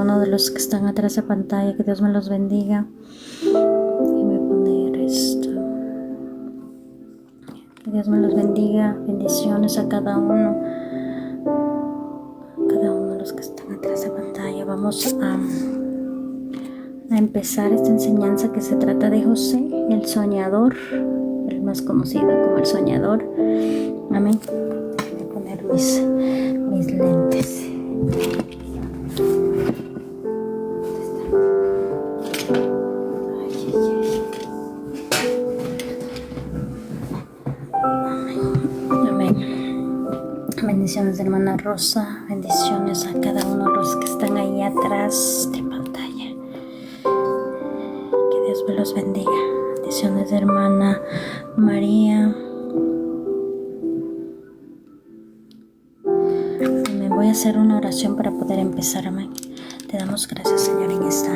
uno de los que están atrás de pantalla. Que Dios me los bendiga. Déjenme poner esto. Que Dios me los bendiga. Bendiciones a cada uno. Cada uno de los que están atrás de pantalla. Vamos a empezar esta enseñanza que se trata de José, el soñador, el más conocido como el soñador. Amén. Voy a poner mis lentes. Bendiciones de hermana Rosa, bendiciones a cada uno de los que están ahí atrás de pantalla. Que Dios me los bendiga. Bendiciones de hermana María. Me voy a hacer una oración para poder empezar. Amén. Te damos gracias, Señor, en esta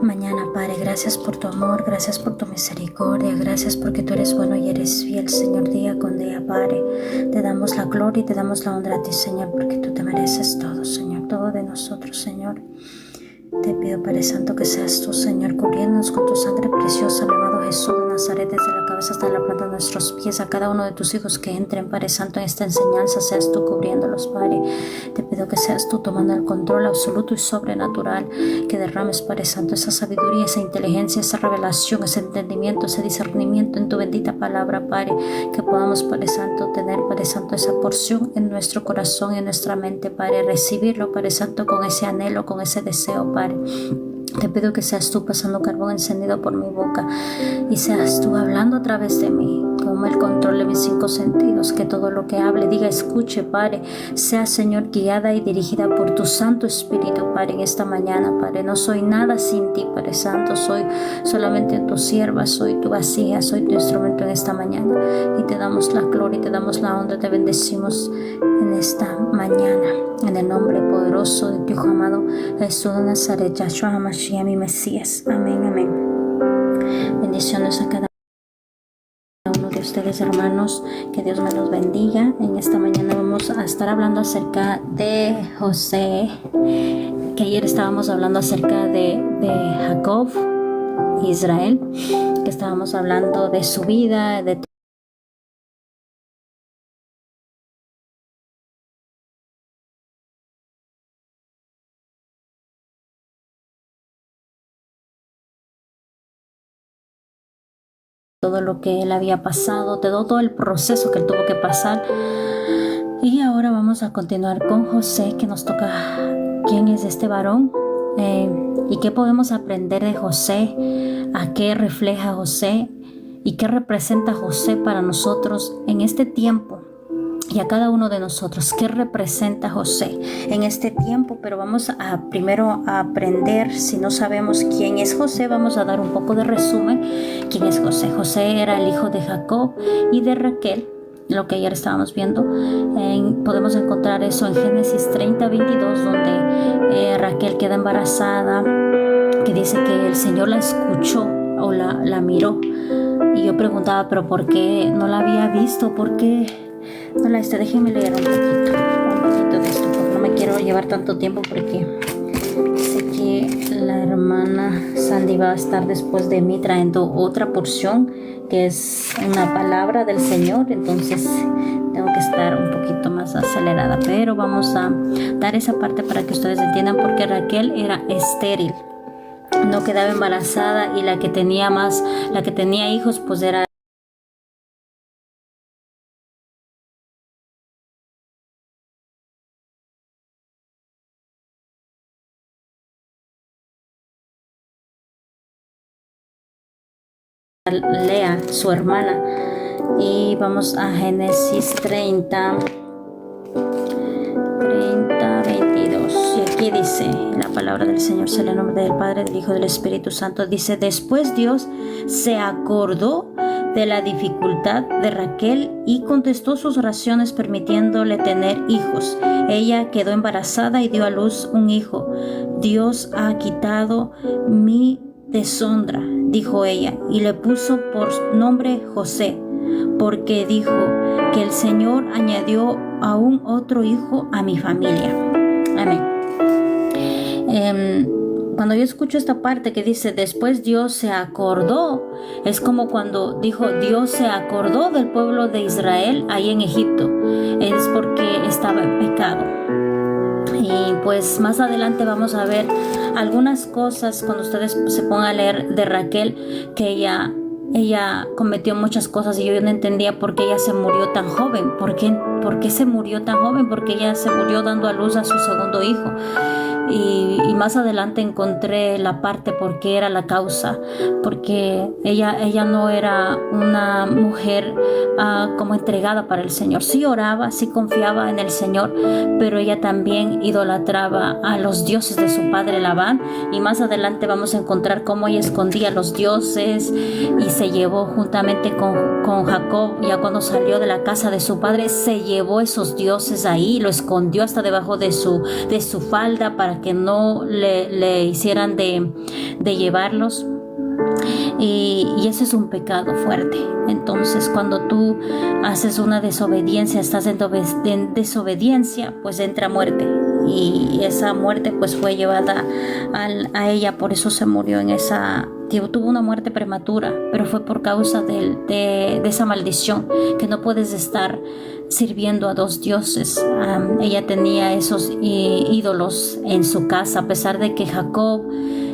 mañana, Padre. Gracias por tu amor, gracias por tu misericordia, gracias porque tú eres bueno y eres fiel, Señor, día con día, Padre. Te damos la gloria y te damos la honra a ti, Señor, porque tú te mereces todo, Señor, todo de nosotros, Señor. Te pido, Padre Santo, que seas tú, Señor, cubriéndonos con tu sangre preciosa, mi amado Jesús de Nazaret, desde la cabeza hasta la planta de nuestros pies, a cada uno de tus hijos que entren, Padre Santo, en esta enseñanza, seas tú cubriéndolos, Padre. Te pido que seas tú tomando el control absoluto y sobrenatural, que derrames, Padre Santo, esa sabiduría, esa inteligencia, esa revelación, ese entendimiento, ese discernimiento en tu bendita palabra, Padre, que podamos, Padre Santo, tener, Padre Santo, esa porción en nuestro corazón y en nuestra mente, Padre, recibirlo, Padre Santo, con ese anhelo, con ese deseo, Padre. Te pido que seas tú pasando carbón encendido por mi boca y seas tú hablando a través de mí. Toma el control de mis 5 sentidos, que todo lo que hable, diga, escuche, Padre, sea, Señor, guiada y dirigida por tu Santo Espíritu, Padre, en esta mañana, Padre. No soy nada sin ti, Padre Santo, soy solamente tu sierva, soy tu vasija, soy tu instrumento en esta mañana. Y te damos la gloria y te damos la honra, te bendecimos en esta mañana, en el nombre poderoso de tu Hijo amado Jesús de Nazaret, Yahshua HaMashiach, mi Mesías. Amén, amén. Bendiciones a cada uno de ustedes, hermanos, que Dios me los bendiga. En esta mañana vamos a estar hablando acerca de José, que ayer estábamos hablando acerca de Jacob, Israel, que estábamos hablando de su vida, de todo lo que él había pasado, todo el proceso que él tuvo que pasar. Y ahora vamos a continuar con José, que nos toca quién es este varón y qué podemos aprender de José, a qué refleja José y qué representa José para nosotros en este tiempo. Y a cada uno de nosotros, ¿qué representa José en este tiempo? Pero vamos a primero a aprender, si no sabemos quién es José, vamos a dar un poco de resumen. ¿Quién es José? José era el hijo de Jacob y de Raquel, lo que ayer estábamos viendo. Podemos encontrar eso en Génesis 30:22, donde Raquel queda embarazada, que dice que el Señor la escuchó o la miró. Y yo preguntaba, ¿pero por qué no la había visto? ¿Por qué no la está? Déjenme leer un poquito de esto, porque no me quiero llevar tanto tiempo, porque sé que la hermana Sandy va a estar después de mí trayendo otra porción, que es una palabra del Señor, entonces tengo que estar un poquito más acelerada, pero vamos a dar esa parte para que ustedes entiendan, porque Raquel era estéril, no quedaba embarazada, y la que tenía hijos pues era Lea, su hermana. Y vamos a Génesis 30:22. Y aquí dice la palabra del Señor, sea el nombre del Padre, del Hijo y del Espíritu Santo. Dice: después Dios se acordó de la dificultad de Raquel y contestó sus oraciones, permitiéndole tener hijos. Ella quedó embarazada y dio a luz un hijo. Dios ha quitado mi deshonra, dijo ella, y le puso por nombre José, porque dijo que el Señor añadió aún otro hijo a mi familia. Amén. Cuando yo escucho esta parte que dice después Dios se acordó, es como cuando dijo Dios se acordó del pueblo de Israel ahí en Egipto, es porque estaba en pecado. Y pues más adelante vamos a ver algunas cosas cuando ustedes se pongan a leer de Raquel, que ella cometió muchas cosas y yo no entendía por qué ella se murió tan joven. ¿Por qué se murió tan joven? Porque ella se murió dando a luz a su segundo hijo. Y más adelante encontré la parte por qué era la causa, porque ella no era una mujer como entregada para el Señor. Sí oraba, sí confiaba en el Señor, pero ella también idolatraba a los dioses de su padre Labán, y más adelante vamos a encontrar cómo ella escondía los dioses y se llevó juntamente con Jacob. Ya cuando salió de la casa de su padre, se llevó esos dioses ahí, lo escondió hasta debajo de su falda para que no le hicieran de llevarlos. Y ese es un pecado fuerte. Entonces cuando tú haces una desobediencia, estás en desobediencia, pues entra muerte, y esa muerte pues fue llevada a ella. Por eso se murió tuvo una muerte prematura, pero fue por causa de esa maldición, que no puedes estar sirviendo a dos dioses. Ella tenía esos ídolos en su casa, a pesar de que Jacob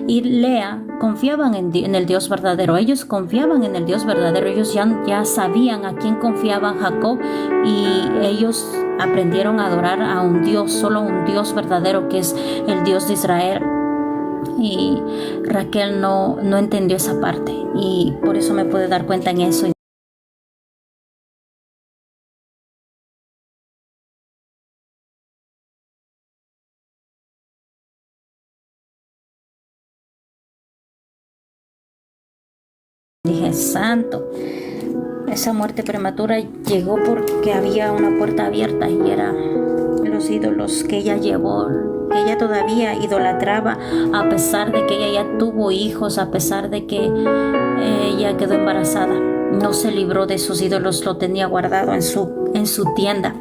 y Lea confiaban en el Dios verdadero. Ellos confiaban en el Dios verdadero. Ellos ya sabían a quién confiaban Jacob, y ellos aprendieron a adorar a un Dios, solo un Dios verdadero, que es el Dios de Israel. Y Raquel no entendió esa parte, y por eso me pude dar cuenta en eso. Dije, santo, esa muerte prematura llegó porque había una puerta abierta, y era los ídolos que ella llevó, que ella todavía idolatraba, a pesar de que ella ya tuvo hijos, a pesar de que ella quedó embarazada. No se libró de sus ídolos, lo tenía guardado en su tienda.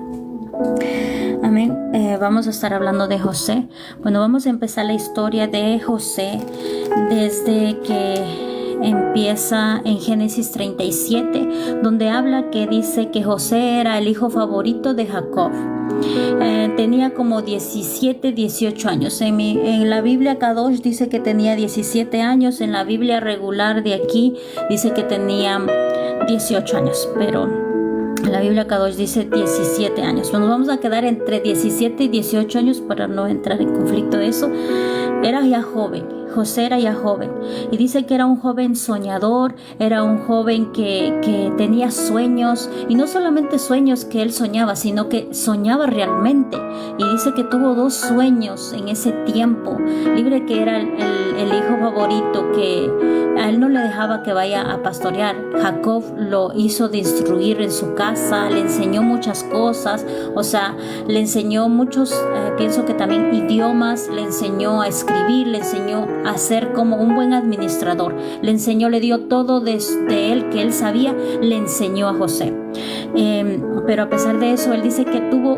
Amén. Vamos a estar hablando de José. Bueno, vamos a empezar la historia de José desde que empieza en Génesis 37, donde habla que dice que José era el hijo favorito de Jacob. Tenía como 17, 18 años. En la Biblia Kadosh dice que tenía 17 años. En la Biblia regular de aquí dice que tenía 18 años, pero en la Biblia Kadosh dice 17 años. Nos vamos a quedar entre 17 y 18 años para no entrar en conflicto de eso. Era ya joven. José era ya joven, y dice que era un joven soñador, era un joven que tenía sueños, y no solamente sueños que él soñaba, sino que soñaba realmente. Y dice que tuvo 2 sueños en ese tiempo, libre, que era el hijo favorito, que a él no le dejaba que vaya a pastorear. Jacob lo hizo de instruir en su casa, le enseñó muchas cosas, o sea, le enseñó muchos, pienso que también idiomas, le enseñó a escribir, le enseñó a ser como un buen administrador, le dio todo de él que él sabía, le enseñó a José. Pero a pesar de eso, él dice que tuvo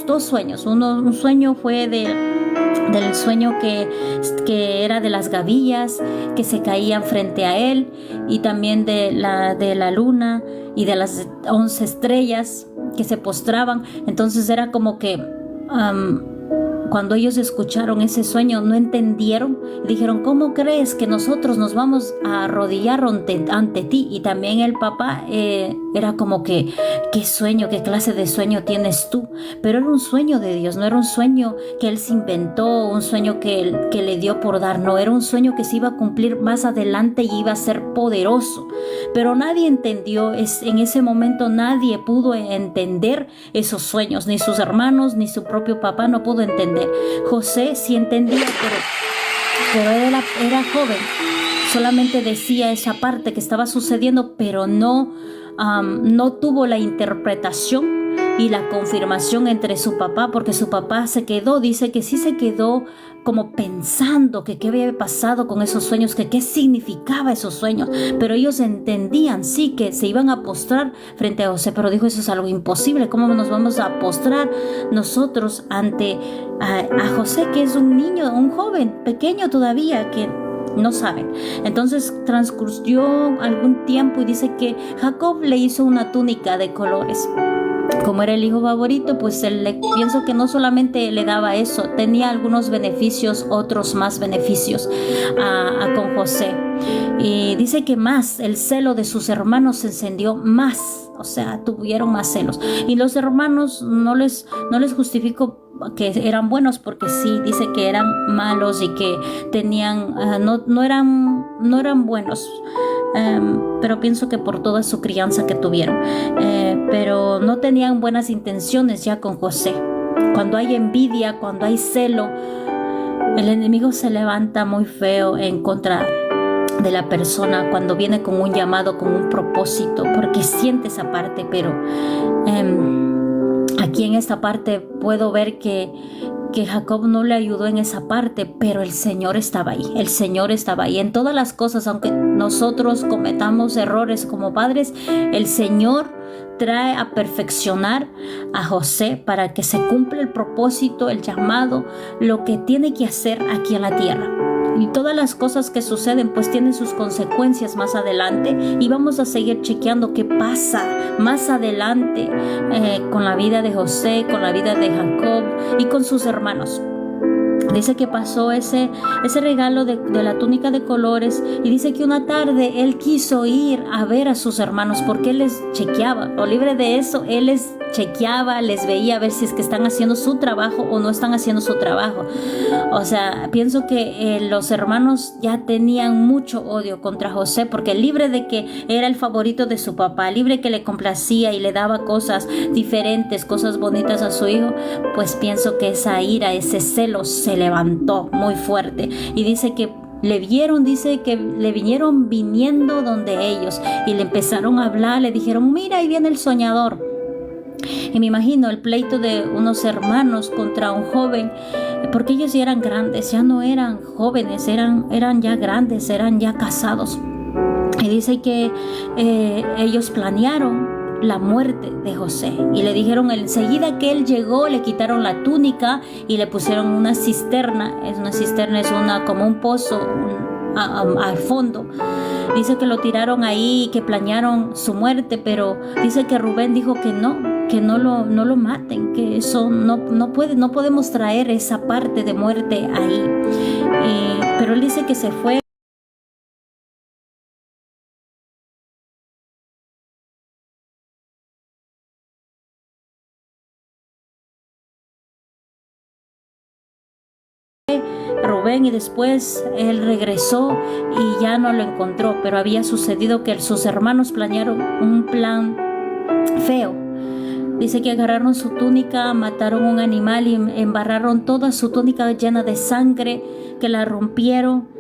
2 sueños. Un sueño fue del sueño que era de las gavillas que se caían frente a él, y también de la luna y de las 11 estrellas que se postraban. Entonces era como que cuando ellos escucharon ese sueño no entendieron, dijeron, ¿cómo crees que nosotros nos vamos a arrodillar ante ti? Y también el papá era como que, ¿qué sueño, qué clase de sueño tienes tú? Pero era un sueño de Dios, no era un sueño que él se inventó, un sueño que le dio por dar, no, era un sueño que se iba a cumplir más adelante y iba a ser poderoso. Pero nadie entendió, en ese momento nadie pudo entender esos sueños, ni sus hermanos, ni su propio papá no pudo entender. José sí entendía, pero era joven, solamente decía esa parte que estaba sucediendo, pero no tuvo la interpretación y la confirmación entre su papá, porque su papá se quedó, dice que sí se quedó como pensando que qué había pasado con esos sueños, que qué significaba esos sueños, pero ellos entendían, sí, que se iban a postrar frente a José, pero dijo, eso es algo imposible, ¿cómo nos vamos a postrar nosotros ante a José, que es un niño, un joven, pequeño todavía, que no saben? Entonces transcurrió algún tiempo y dice que Jacob le hizo una túnica de colores. Como era el hijo favorito, pues pienso que no solamente le daba eso, tenía algunos beneficios, otros más beneficios con José. Y dice que más, el celo de sus hermanos se encendió más, o sea, tuvieron más celos. Y los hermanos no les justifico que eran buenos, porque sí, dice que eran malos y que tenían, no eran buenos. Pero pienso que por toda su crianza que tuvieron, pero no tenían buenas intenciones ya con José. Cuando hay envidia, cuando hay celo, el enemigo se levanta muy feo en contra de la persona cuando viene con un llamado, con un propósito, porque siente esa parte. Pero aquí en esta parte puedo ver que Jacob no le ayudó en esa parte, pero el Señor estaba ahí. El Señor estaba ahí en todas las cosas. Aunque nosotros cometamos errores como padres, el Señor trae a perfeccionar a José para que se cumpla el propósito, el llamado, lo que tiene que hacer aquí en la tierra. Y todas las cosas que suceden pues tienen sus consecuencias más adelante, y vamos a seguir chequeando qué pasa más adelante con la vida de José, con la vida de Jacob y con sus hermanos. Dice que pasó ese regalo de la túnica de colores, y dice que una tarde él quiso ir a ver a sus hermanos porque él les chequeaba, o libre de eso, él les chequeaba, les veía a ver si es que están haciendo su trabajo o no están haciendo su trabajo. O sea, pienso que los hermanos ya tenían mucho odio contra José, porque libre de que era el favorito de su papá, libre que le complacía y le daba cosas diferentes, cosas bonitas a su hijo, pues pienso que esa ira, ese celo se levantó muy fuerte. Y dice que dice que le vinieron viniendo donde ellos y le empezaron a hablar, le dijeron, mira, ahí viene el soñador. Y me imagino el pleito de unos hermanos contra un joven, porque ellos ya eran grandes, ya no eran jóvenes, eran ya grandes, eran ya casados. Y dice que ellos planearon la muerte de José y le dijeron, enseguida que él llegó, le quitaron la túnica y le pusieron una cisterna. Una cisterna es como un pozo al fondo. Dice que lo tiraron ahí y que planearon su muerte, pero dice que Rubén dijo que no lo maten, que eso no podemos traer esa parte de muerte ahí. Pero él dice que se fue. Rubén, y después él regresó y ya no lo encontró, pero había sucedido que sus hermanos planearon un plan feo. Dice que agarraron su túnica, mataron un animal y embarraron toda su túnica llena de sangre, que la rompieron,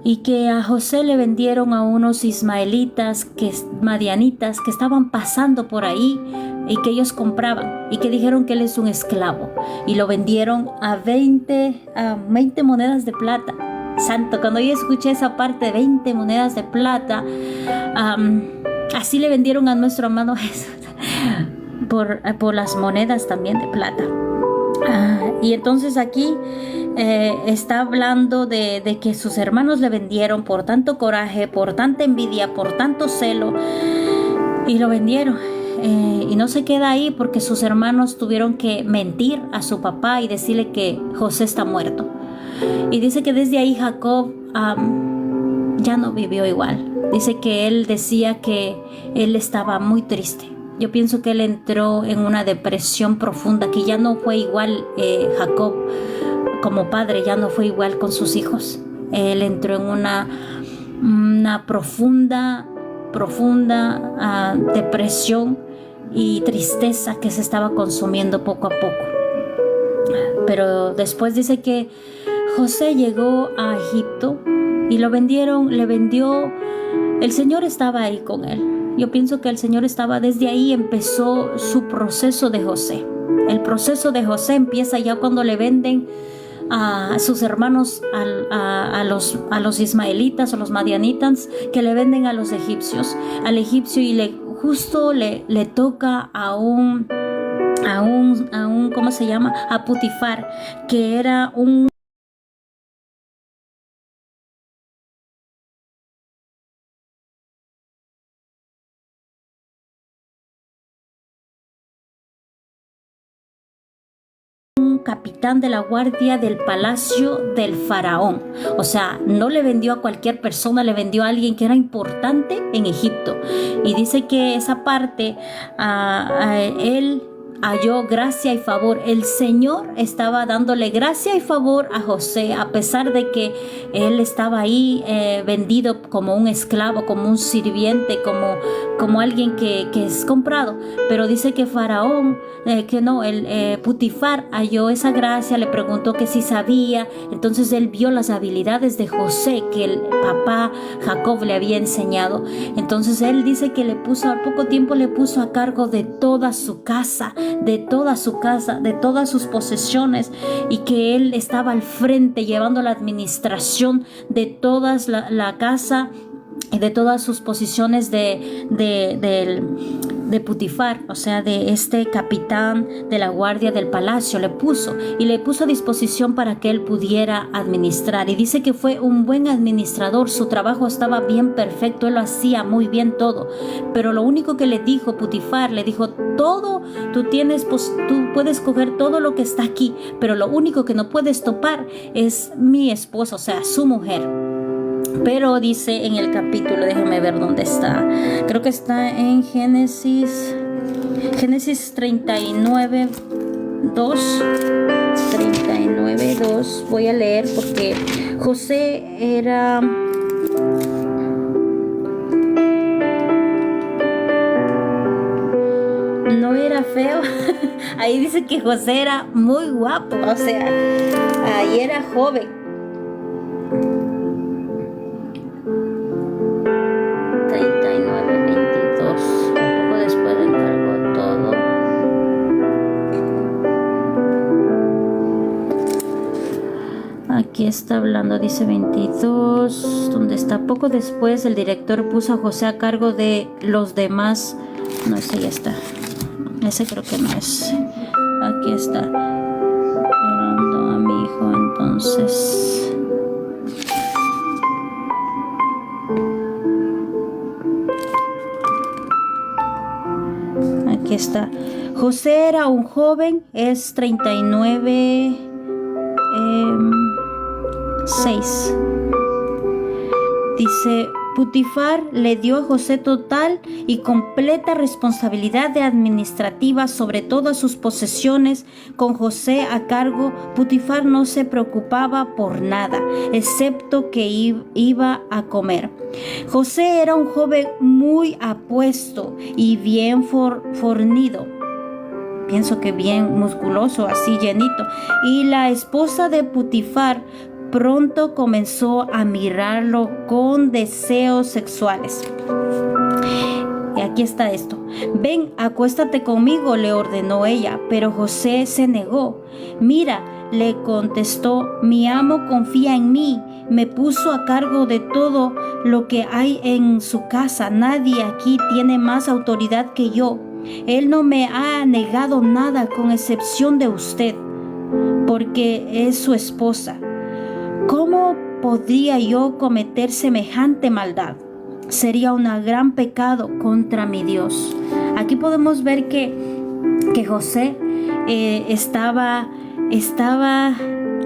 y que a José le vendieron a unos ismaelitas, madianitas, que estaban pasando por ahí y que ellos compraban, y que dijeron que él es un esclavo, y lo vendieron a 20 monedas de plata. Santo, cuando yo escuché esa parte de 20 monedas de plata, así le vendieron a nuestro amado Jesús por las monedas también de plata. Y entonces aquí está hablando de que sus hermanos le vendieron por tanto coraje, por tanta envidia, por tanto celo, y lo vendieron. Y no se queda ahí, porque sus hermanos tuvieron que mentir a su papá y decirle que José está muerto. Y dice que desde ahí Jacob ya no vivió igual. Dice que él decía que él estaba muy triste. Yo pienso que él entró en una depresión profunda, que ya no fue igual. Jacob como padre ya no fue igual con sus hijos. Él entró en una profunda depresión y tristeza que se estaba consumiendo poco a poco. Pero después dice que José llegó a Egipto y le vendió. El Señor estaba ahí con él. yo pienso que el Señor estaba desde ahí, empezó su proceso de José. El proceso de José empieza ya cuando le venden a sus hermanos, a los ismaelitas, a los madianitas, que le venden a los egipcios, al egipcio, y justo le toca a un, ¿cómo se llama? A Potifar, que era un capitán de la guardia del palacio del faraón. O sea, no le vendió a cualquier persona, le vendió a alguien que era importante en Egipto. Y dice que esa parte, él halló gracia y favor. El Señor estaba dándole gracia y favor a José, a pesar de que él estaba ahí vendido como un esclavo, como un sirviente, como alguien que es comprado. Pero dice que Faraón, Potifar halló esa gracia, le preguntó que si sabía. Entonces él vio las habilidades de José que el papá Jacob le había enseñado. Entonces él dice que al poco tiempo le puso a cargo de toda su casa, de todas sus posesiones, y que él estaba al frente llevando la administración de todas la casa y de todas sus posiciones de Potifar, o sea, de este capitán de la guardia del palacio. Le puso a disposición para que él pudiera administrar, y dice que fue un buen administrador. Su trabajo estaba bien perfecto, él lo hacía muy bien todo, pero lo único que le dijo Potifar, le dijo: todo, tú puedes coger todo lo que está aquí, pero lo único que no puedes topar es mi esposa, o sea, su mujer. Pero dice en el capítulo, déjame ver dónde está, creo que está en Génesis 39, 2, voy a leer porque José era... no era feo. Ahí dice que José era muy guapo, o sea, ahí era joven. 39:22, un poco después encargó todo. Aquí está hablando, dice 22, donde está: poco después el director puso a José a cargo de los demás. No, ese ya está. Ese creo que no es. Aquí está. Llorando a mi hijo, entonces. Aquí está. José era un joven, es 39:6. Dice: Potifar le dio a José total y completa responsabilidad de administrativa sobre todas sus posesiones. Con José a cargo, Potifar no se preocupaba por nada, excepto que iba a comer. José era un joven muy apuesto y bien fornido. Pienso que bien musculoso, así llenito. Y la esposa de Potifar pronto comenzó a mirarlo con deseos sexuales. Y aquí está esto: ven, acuéstate conmigo, le ordenó ella, pero José se negó. Mira, le contestó, mi amo confía en mí, me puso a cargo de todo lo que hay en su casa. Nadie aquí tiene más autoridad que yo. Él no me ha negado nada con excepción de usted, porque es su esposa. ¿Cómo podría yo cometer semejante maldad? Sería un gran pecado contra mi Dios. Aquí podemos ver que José estaba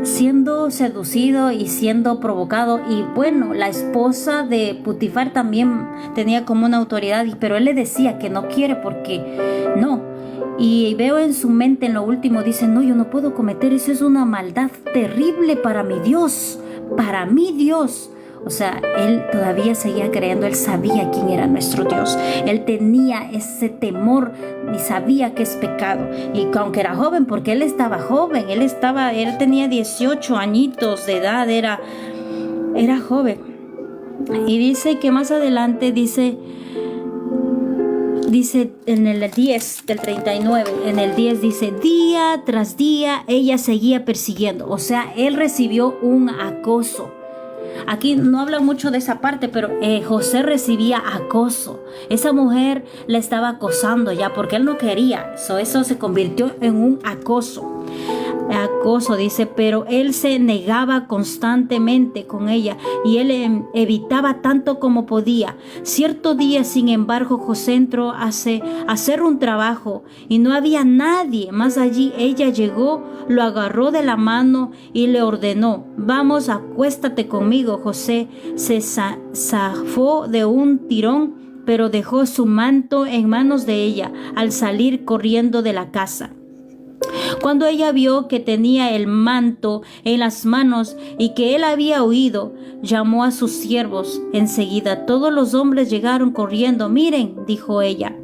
siendo seducido y siendo provocado. Y bueno, la esposa de Potifar también tenía como una autoridad, pero él le decía que no quiere porque no. Y veo en su mente, en lo último, dice: no, yo no puedo cometer eso, es una maldad terrible para mi Dios, para mi Dios. O sea, él todavía seguía creyendo, él sabía quién era nuestro Dios, él tenía ese temor y sabía que es pecado. Y aunque era joven, porque él estaba joven, él tenía 18 añitos de edad, era joven. Y dice que más adelante dice: dice en el 10 del 39, en el 10 dice, día tras día ella seguía persiguiendo. O sea, él recibió un acoso. Aquí no habla mucho de esa parte, pero José recibía acoso. Esa mujer le estaba acosando ya porque él no quería. Eso se convirtió en un acoso. Acoso, dice, pero él se negaba constantemente con ella y él evitaba tanto como podía. Cierto día, sin embargo, José entró a hacer un trabajo y no había nadie más allí. Ella llegó, lo agarró de la mano y le ordenó, vamos, acuéstate conmigo. José se zafó de un tirón, pero dejó su manto en manos de ella al salir corriendo de la casa. Cuando ella vio que tenía el manto en las manos y que él había huido, llamó a sus siervos. Enseguida todos los hombres llegaron corriendo. Miren, dijo ella,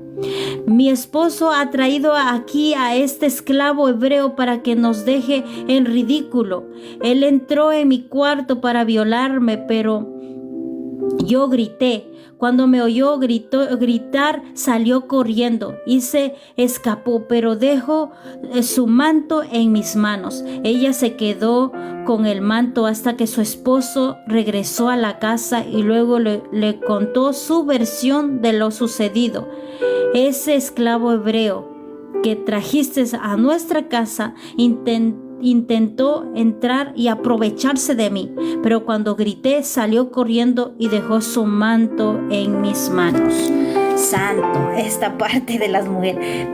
mi esposo ha traído aquí a este esclavo hebreo para que nos deje en ridículo. Él entró en mi cuarto para violarme, pero yo grité. Cuando me oyó gritar, salió corriendo y se escapó, pero dejó su manto en mis manos. Ella se quedó con el manto hasta que su esposo regresó a la casa y luego le contó su versión de lo sucedido. Ese esclavo hebreo que trajiste a nuestra casa intentó entrar y aprovecharse de mí, pero cuando grité salió corriendo y dejó su manto en mis manos. Santo, esta parte de las mujeres.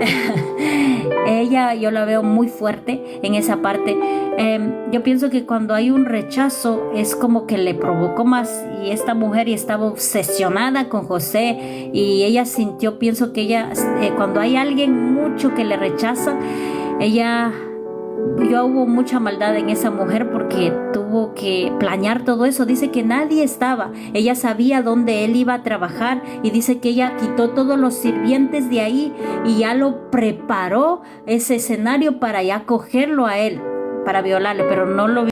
Ella, yo la veo muy fuerte en esa parte. Yo pienso que cuando hay un rechazo es como que le provocó más, y esta mujer estaba obsesionada con José y ella sintió, pienso que ella, cuando hay alguien mucho que le rechaza, ella... Yo hubo mucha maldad en esa mujer porque tuvo que planear todo eso. Dice que nadie estaba. Ella sabía dónde él iba a trabajar y dice que ella quitó todos los sirvientes de ahí y ya lo preparó ese escenario para ya cogerlo a él, para violarle, pero no lo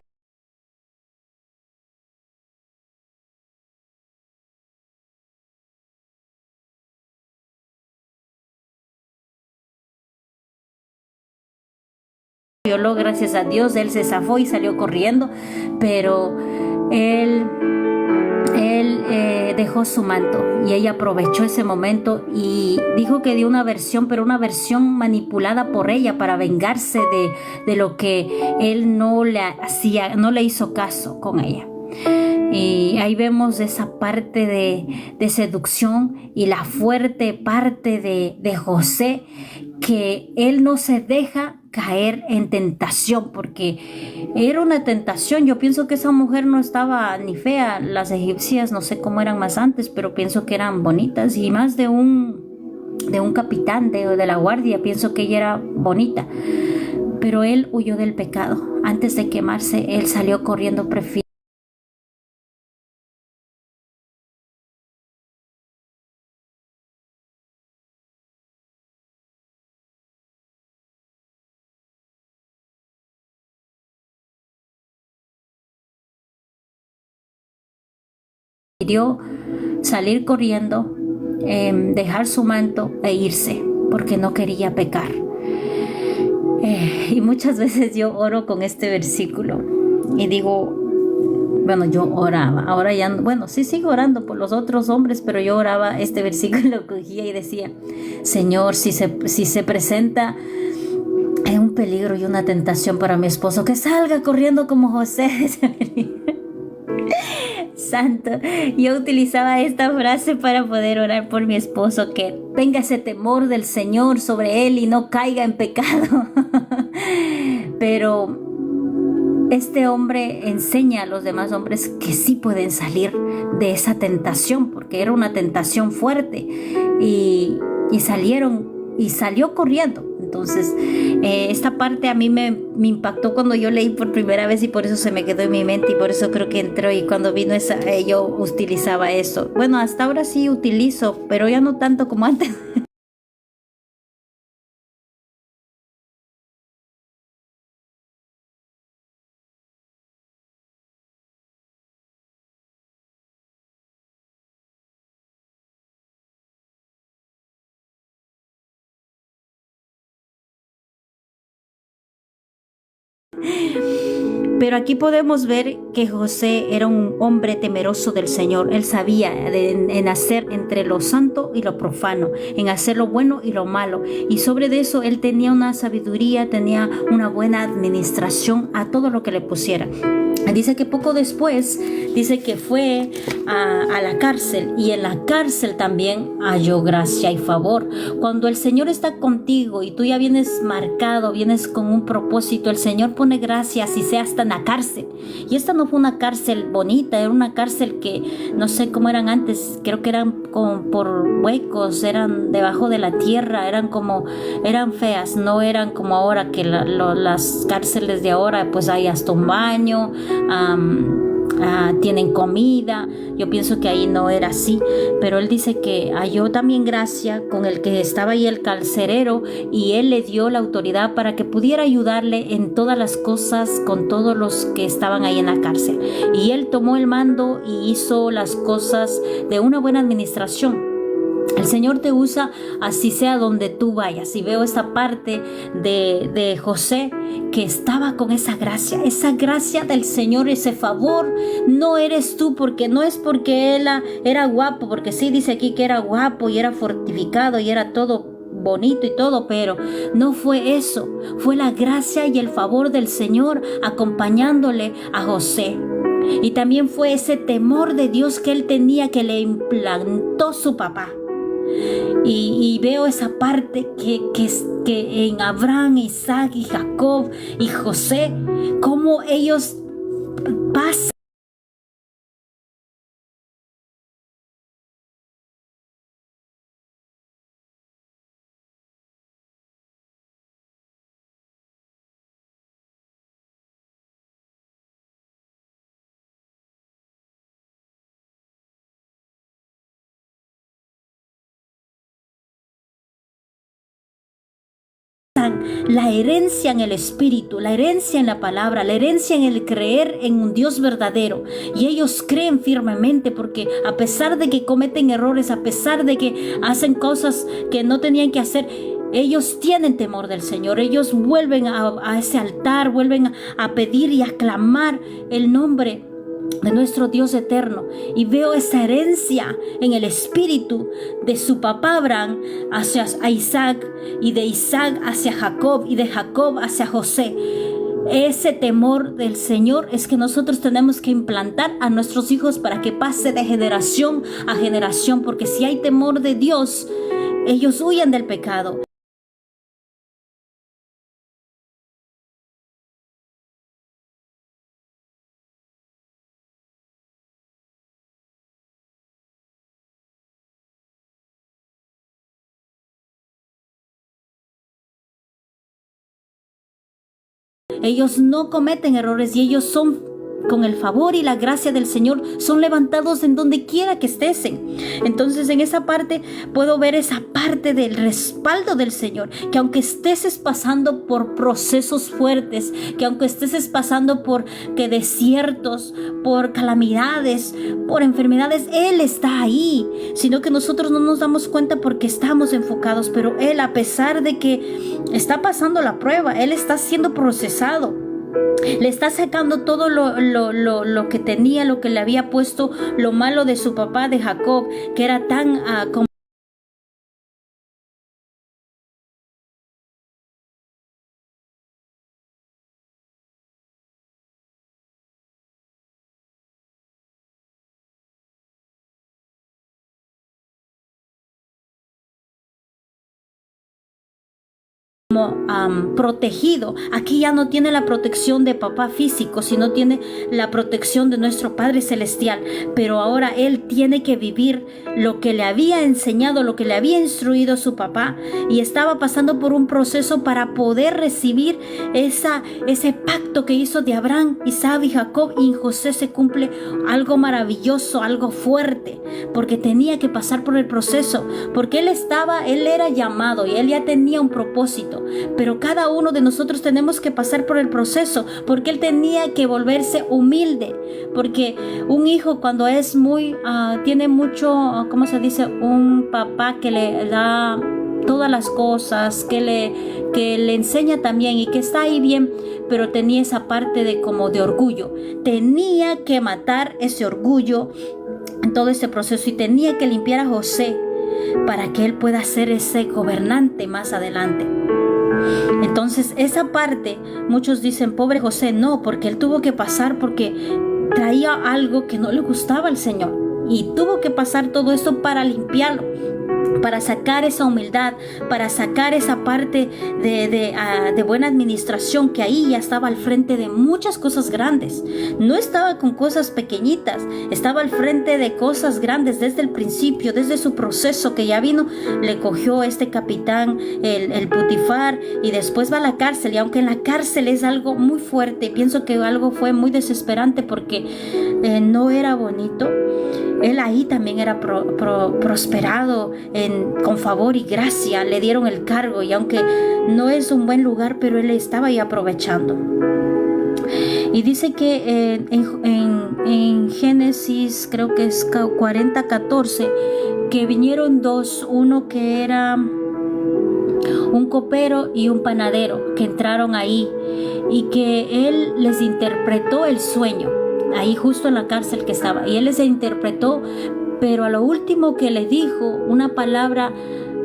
violó, gracias a Dios. Él se zafó y salió corriendo, pero él dejó su manto y ella aprovechó ese momento y dijo que dio una versión, pero una versión manipulada por ella para vengarse de lo que él no le hacía, no le hizo caso con ella. Y ahí vemos esa parte de seducción y la fuerte parte de José, que él no se deja caer en tentación, porque era una tentación. Yo pienso que esa mujer no estaba ni fea. Las egipcias no sé cómo eran más antes, pero pienso que eran bonitas, y más de un capitán de la guardia, pienso que ella era bonita. Pero él huyó del pecado. Antes de quemarse, él salió corriendo, prefirió salir corriendo, dejar su manto e irse, porque no quería pecar. Y muchas veces yo oro con este versículo y digo, bueno, yo oraba, ahora ya, bueno, sí sigo orando por los otros hombres, pero yo oraba este versículo, cogía y decía, Señor, si se presenta un peligro y una tentación para mi esposo, que salga corriendo como José. Santo, yo utilizaba esta frase para poder orar por mi esposo, que tenga ese temor del Señor sobre él y no caiga en pecado. Pero este hombre enseña a los demás hombres que sí pueden salir de esa tentación, porque era una tentación fuerte, y salió corriendo. Entonces, esta parte a mí me impactó cuando yo leí por primera vez, y por eso se me quedó en mi mente, y por eso creo que entró, y cuando vino yo utilizaba eso. Bueno, hasta ahora sí utilizo, pero ya no tanto como antes. Pero aquí podemos ver que José era un hombre temeroso del Señor. Él sabía en hacer entre lo santo y lo profano, en hacer lo bueno y lo malo. Y sobre eso él tenía una sabiduría, tenía una buena administración a todo lo que le pusiera. Dice que poco después, dice que fue a la cárcel, y en la cárcel también halló gracia y favor. Cuando el Señor está contigo y tú ya vienes marcado, vienes con un propósito, el Señor pone gracia, si sea hasta en la cárcel. Y esta no fue una cárcel bonita, era una cárcel que no sé cómo eran antes, creo que eran como por huecos, eran debajo de la tierra, eran feas, no eran como ahora que las cárceles de ahora pues hay hasta un baño, tienen comida. Yo pienso que ahí no era así, pero él dice que halló también gracia con el que estaba ahí, el carcelero, y él le dio la autoridad para que pudiera ayudarle en todas las cosas con todos los que estaban ahí en la cárcel, y él tomó el mando y hizo las cosas de una buena administración. El Señor te usa así sea donde tú vayas. Y veo esta parte de José, que estaba con esa gracia del Señor, ese favor. No eres tú, porque no es porque él era guapo, porque sí dice aquí que era guapo y era fortificado y era todo bonito y todo, pero no fue eso. Fue la gracia y el favor del Señor acompañándole a José. Y también fue ese temor de Dios que él tenía, que le implantó su papá. Y veo esa parte que en Abraham, Isaac y Jacob y José, cómo ellos pasan la herencia en el Espíritu, la herencia en la palabra, la herencia en el creer en un Dios verdadero. Y ellos creen firmemente, porque a pesar de que cometen errores, a pesar de que hacen cosas que no tenían que hacer, ellos tienen temor del Señor. Ellos vuelven a ese altar, vuelven a pedir y a clamar el nombre de nuestro Dios eterno. Y veo esa herencia en el espíritu de su papá Abraham hacia Isaac, y de Isaac hacia Jacob, y de Jacob hacia José. Ese temor del Señor es que nosotros tenemos que implantar a nuestros hijos para que pase de generación a generación, porque si hay temor de Dios, ellos huyen del pecado. Ellos no cometen errores, y ellos son, con el favor y la gracia del Señor, son levantados en donde quiera que estén. Entonces en esa parte puedo ver esa parte del respaldo del Señor, que aunque estés pasando por procesos fuertes, que aunque estés pasando por desiertos, por calamidades, por enfermedades, Él está ahí, sino que nosotros no nos damos cuenta porque estamos enfocados. Pero Él, a pesar de que está pasando la prueba, Él está siendo procesado. Le está sacando todo lo que tenía, lo que le había puesto, lo malo de su papá, de Jacob, que era tan como protegido. Aquí ya no tiene la protección de papá físico, sino tiene la protección de nuestro Padre Celestial. Pero ahora él tiene que vivir lo que le había enseñado, lo que le había instruido su papá, y estaba pasando por un proceso para poder recibir ese pacto que hizo de Abraham, Isaac y Jacob. Y en José se cumple algo maravilloso, algo fuerte, porque tenía que pasar por el proceso, porque él era llamado y él ya tenía un propósito. Pero cada uno de nosotros tenemos que pasar por el proceso, porque él tenía que volverse humilde, porque un hijo cuando tiene mucho, ¿cómo se dice? Un papá que le da todas las cosas, que le enseña también y que está ahí bien, pero tenía esa parte de como de orgullo. Tenía que matar ese orgullo en todo este proceso y tenía que limpiar a José para que él pueda ser ese gobernante más adelante. Entonces esa parte, muchos dicen, pobre José, no, porque él tuvo que pasar porque traía algo que no le gustaba al Señor y tuvo que pasar todo eso para limpiarlo, para sacar esa humildad, para sacar esa parte de buena administración, que ahí ya estaba al frente de muchas cosas grandes. No estaba con cosas pequeñitas, estaba al frente de cosas grandes desde el principio, desde su proceso que ya vino. Le cogió este capitán, el Putifar, y después va a la cárcel. Y aunque en la cárcel es algo muy fuerte, pienso que algo fue muy desesperante porque no era bonito. Él ahí también era prosperado con favor y gracia. Le dieron el cargo y aunque no es un buen lugar, pero él estaba ahí aprovechando. Y dice que en Génesis, creo que es 40:14, que vinieron dos, uno que era un copero y un panadero, que entraron ahí y que él les interpretó el sueño. Ahí justo en la cárcel que estaba, y él les interpretó, pero a lo último que le dijo una palabra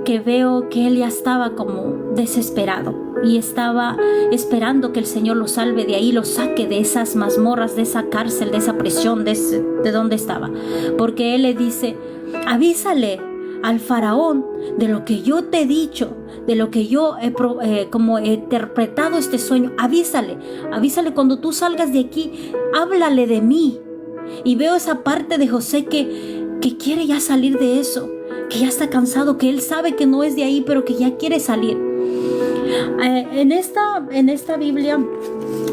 que veo que él ya estaba como desesperado y estaba esperando que el Señor lo salve de ahí, lo saque de esas mazmorras, de esa cárcel, de esa prisión, de donde estaba, porque él le dice, avísale al faraón de lo que yo te he dicho, de lo que yo como he interpretado este sueño. Avísale cuando tú salgas de aquí, háblale de mí. Y veo esa parte de José que quiere ya salir de eso, que ya está cansado, que él sabe que no es de ahí, pero que ya quiere salir. En esta Biblia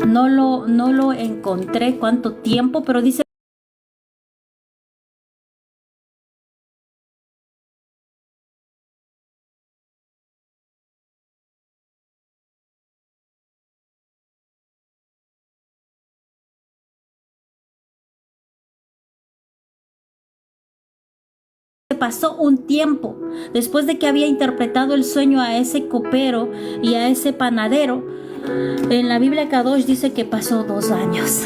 no lo encontré cuánto tiempo, pero dice pasó un tiempo después de que había interpretado el sueño a ese copero y a ese panadero. En la Biblia Kadosh dice que pasó 2 años.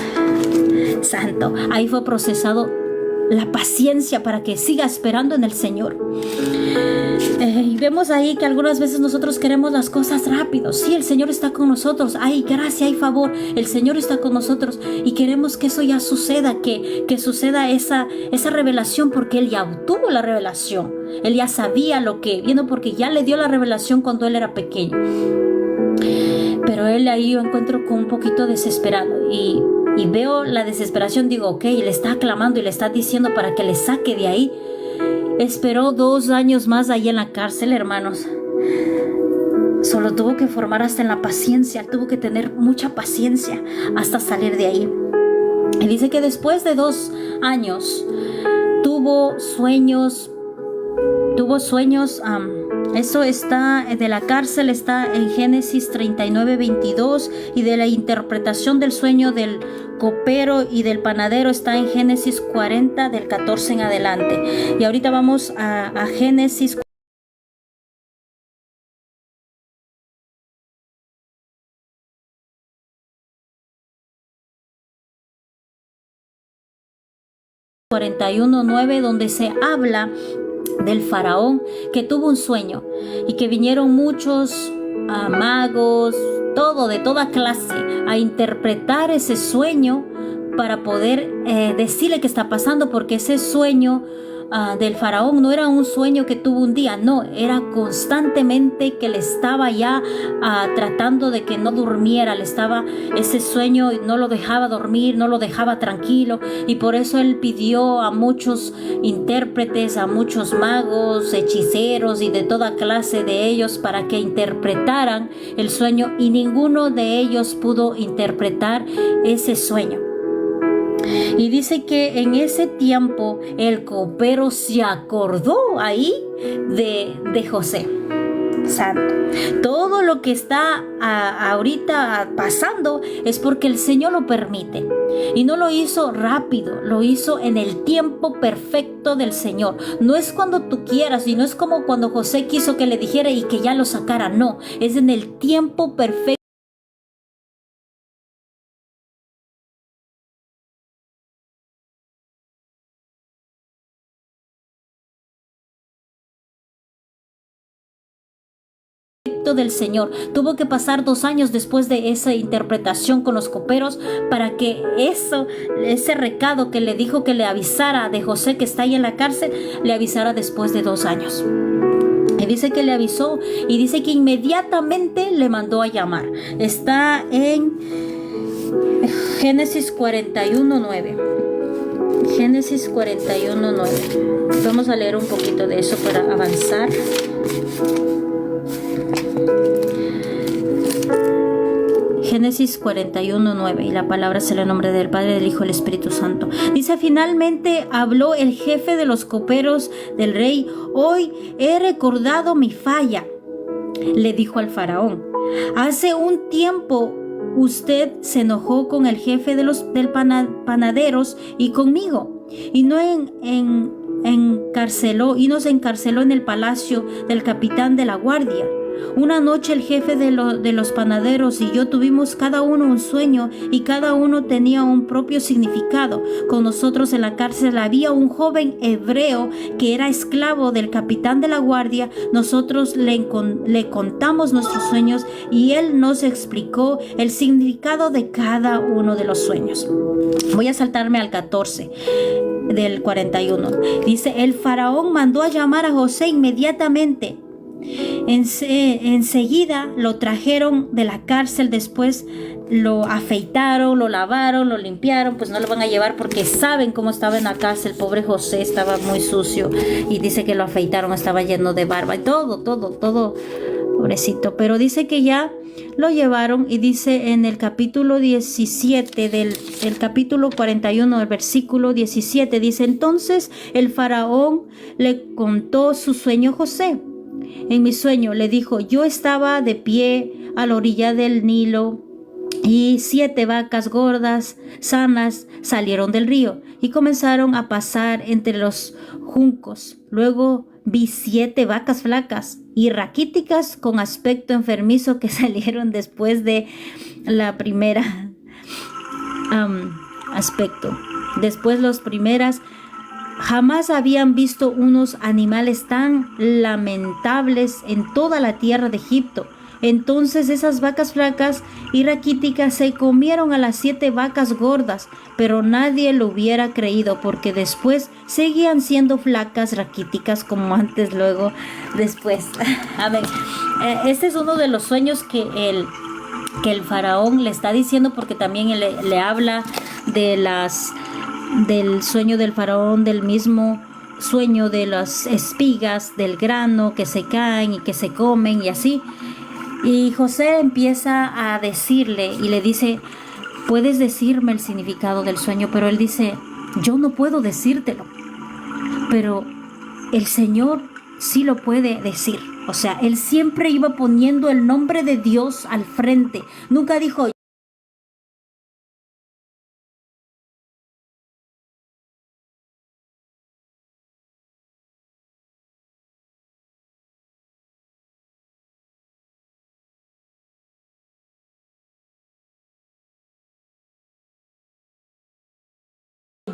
Santo, ahí fue procesado la paciencia para que siga esperando en el Señor. Y vemos ahí que algunas veces nosotros queremos las cosas rápido. Sí, el Señor está con nosotros, hay gracia, hay favor, el Señor está con nosotros y queremos que eso ya suceda, que suceda esa revelación, porque Él ya obtuvo la revelación. Él ya sabía lo que vino, porque ya le dio la revelación cuando Él era pequeño. Pero Él ahí yo encuentro con un poquito desesperado y veo la desesperación. Digo, ok, le está clamando y le está diciendo para que le saque de ahí. Esperó 2 años más ahí en la cárcel, hermanos. Solo tuvo que formar hasta en la paciencia, tuvo que tener mucha paciencia hasta salir de ahí. Y dice que después de 2 años tuvo sueños. Eso está de la cárcel, está en Génesis 39:22, y de la interpretación del sueño del copero y del panadero está en Génesis 40 del 14 en adelante. Y ahorita vamos a Génesis 41:9, donde se habla del faraón que tuvo un sueño y que vinieron muchos magos, de toda clase, a interpretar ese sueño para poder decirle qué está pasando, porque ese sueño del faraón no era un sueño que tuvo un día, no, era constantemente que le estaba ya tratando de que no durmiera, ese sueño no lo dejaba dormir, no lo dejaba tranquilo, y por eso él pidió a muchos intérpretes, a muchos magos, hechiceros y de toda clase de ellos para que interpretaran el sueño, y ninguno de ellos pudo interpretar ese sueño. Y dice que en ese tiempo el copero se acordó ahí de José. Santo. Todo lo que está ahorita pasando es porque el Señor lo permite. Y no lo hizo rápido, lo hizo en el tiempo perfecto del Señor. No es cuando tú quieras, y no es como cuando José quiso que le dijera y que ya lo sacara. No, es en el tiempo perfecto del Señor. Tuvo que pasar 2 años después de esa interpretación con los coperos para que ese recado que le dijo que le avisara de José que está ahí en la cárcel, le avisara después de 2 años. Y dice que le avisó y dice que inmediatamente le mandó a llamar. Está en Génesis 41:9. Génesis 41:9. Vamos a leer un poquito de eso para avanzar. Génesis 41:9, y la palabra es en el nombre del Padre, del Hijo y del Espíritu Santo. Dice: finalmente habló el jefe de los coperos del rey. Hoy he recordado mi falla, le dijo al faraón. Hace un tiempo usted se enojó con el jefe de los panaderos y conmigo, y nos encarceló en el palacio del capitán de la guardia. Una noche el jefe de los panaderos y yo tuvimos cada uno un sueño, y cada uno tenía un propio significado. Con nosotros en la cárcel había un joven hebreo que era esclavo del capitán de la guardia. Nosotros le contamos nuestros sueños y él nos explicó el significado de cada uno de los sueños. Voy a saltarme al 14 del 41. Dice: el faraón mandó a llamar a José inmediatamente. Enseguida lo trajeron de la cárcel. Después lo afeitaron, lo lavaron, lo limpiaron. Pues no lo van a llevar porque saben cómo estaba en la cárcel. Pobre José, estaba muy sucio, y dice que lo afeitaron, estaba lleno de barba y todo, pobrecito. Pero dice que ya lo llevaron, y dice en el capítulo 17 del capítulo 41, del versículo 17, dice: entonces el faraón le contó su sueño a José. En mi sueño, le dijo, yo estaba de pie a la orilla del Nilo, y 7 vacas gordas, sanas, salieron del río y comenzaron a pasar entre los juncos. Luego vi 7 vacas flacas y raquíticas con aspecto enfermizo que salieron después de la primera aspecto. Después las primeras. Jamás habían visto unos animales tan lamentables en toda la tierra de Egipto. Entonces esas vacas flacas y raquíticas se comieron a las 7 vacas gordas, pero nadie lo hubiera creído, porque después seguían siendo flacas, raquíticas como antes, luego, después. Amén. Este es uno de los sueños que el faraón le está diciendo, porque también le habla del sueño del faraón, del mismo sueño de las espigas del grano que se caen y que se comen y así. Y José empieza a decirle y le dice: puedes decirme el significado del sueño. Pero él dice: yo no puedo decírtelo, pero el Señor sí lo puede decir. O sea, él siempre iba poniendo el nombre de Dios al frente. Nunca dijo: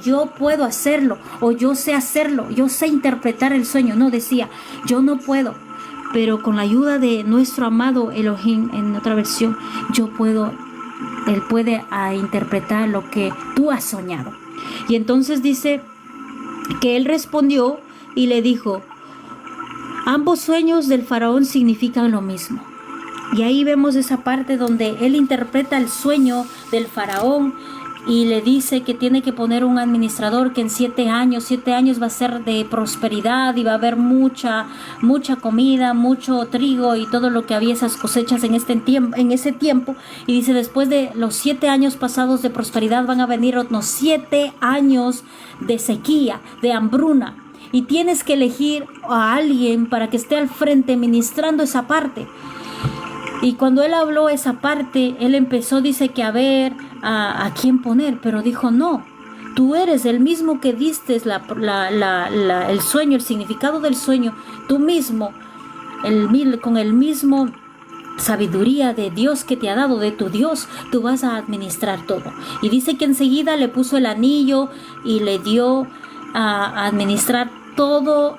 yo puedo hacerlo, o yo sé hacerlo, yo sé interpretar el sueño. No, decía: yo no puedo, pero con la ayuda de nuestro amado Elohim, en otra versión, yo puedo. Él puede interpretar lo que tú has soñado. Y entonces dice que él respondió y le dijo: ambos sueños del faraón significan lo mismo. Y ahí vemos esa parte donde él interpreta el sueño del faraón y le dice que tiene que poner un administrador, que en 7 años va a ser de prosperidad y va a haber mucha comida, mucho trigo y todo lo que había, esas cosechas en ese tiempo. Y dice: después de los 7 años pasados de prosperidad van a venir unos 7 años de sequía, de hambruna. y tienes que elegir a alguien para que esté al frente ministrando esa parte. Y cuando él habló esa parte, él empezó, dice que a ver a quién poner, pero dijo no, tú eres el mismo que diste el sueño, el significado del sueño, tú mismo, con el mismo sabiduría de Dios que te ha dado, de tu Dios, tú vas a administrar todo. Y dice que enseguida le puso el anillo y le dio a administrar todo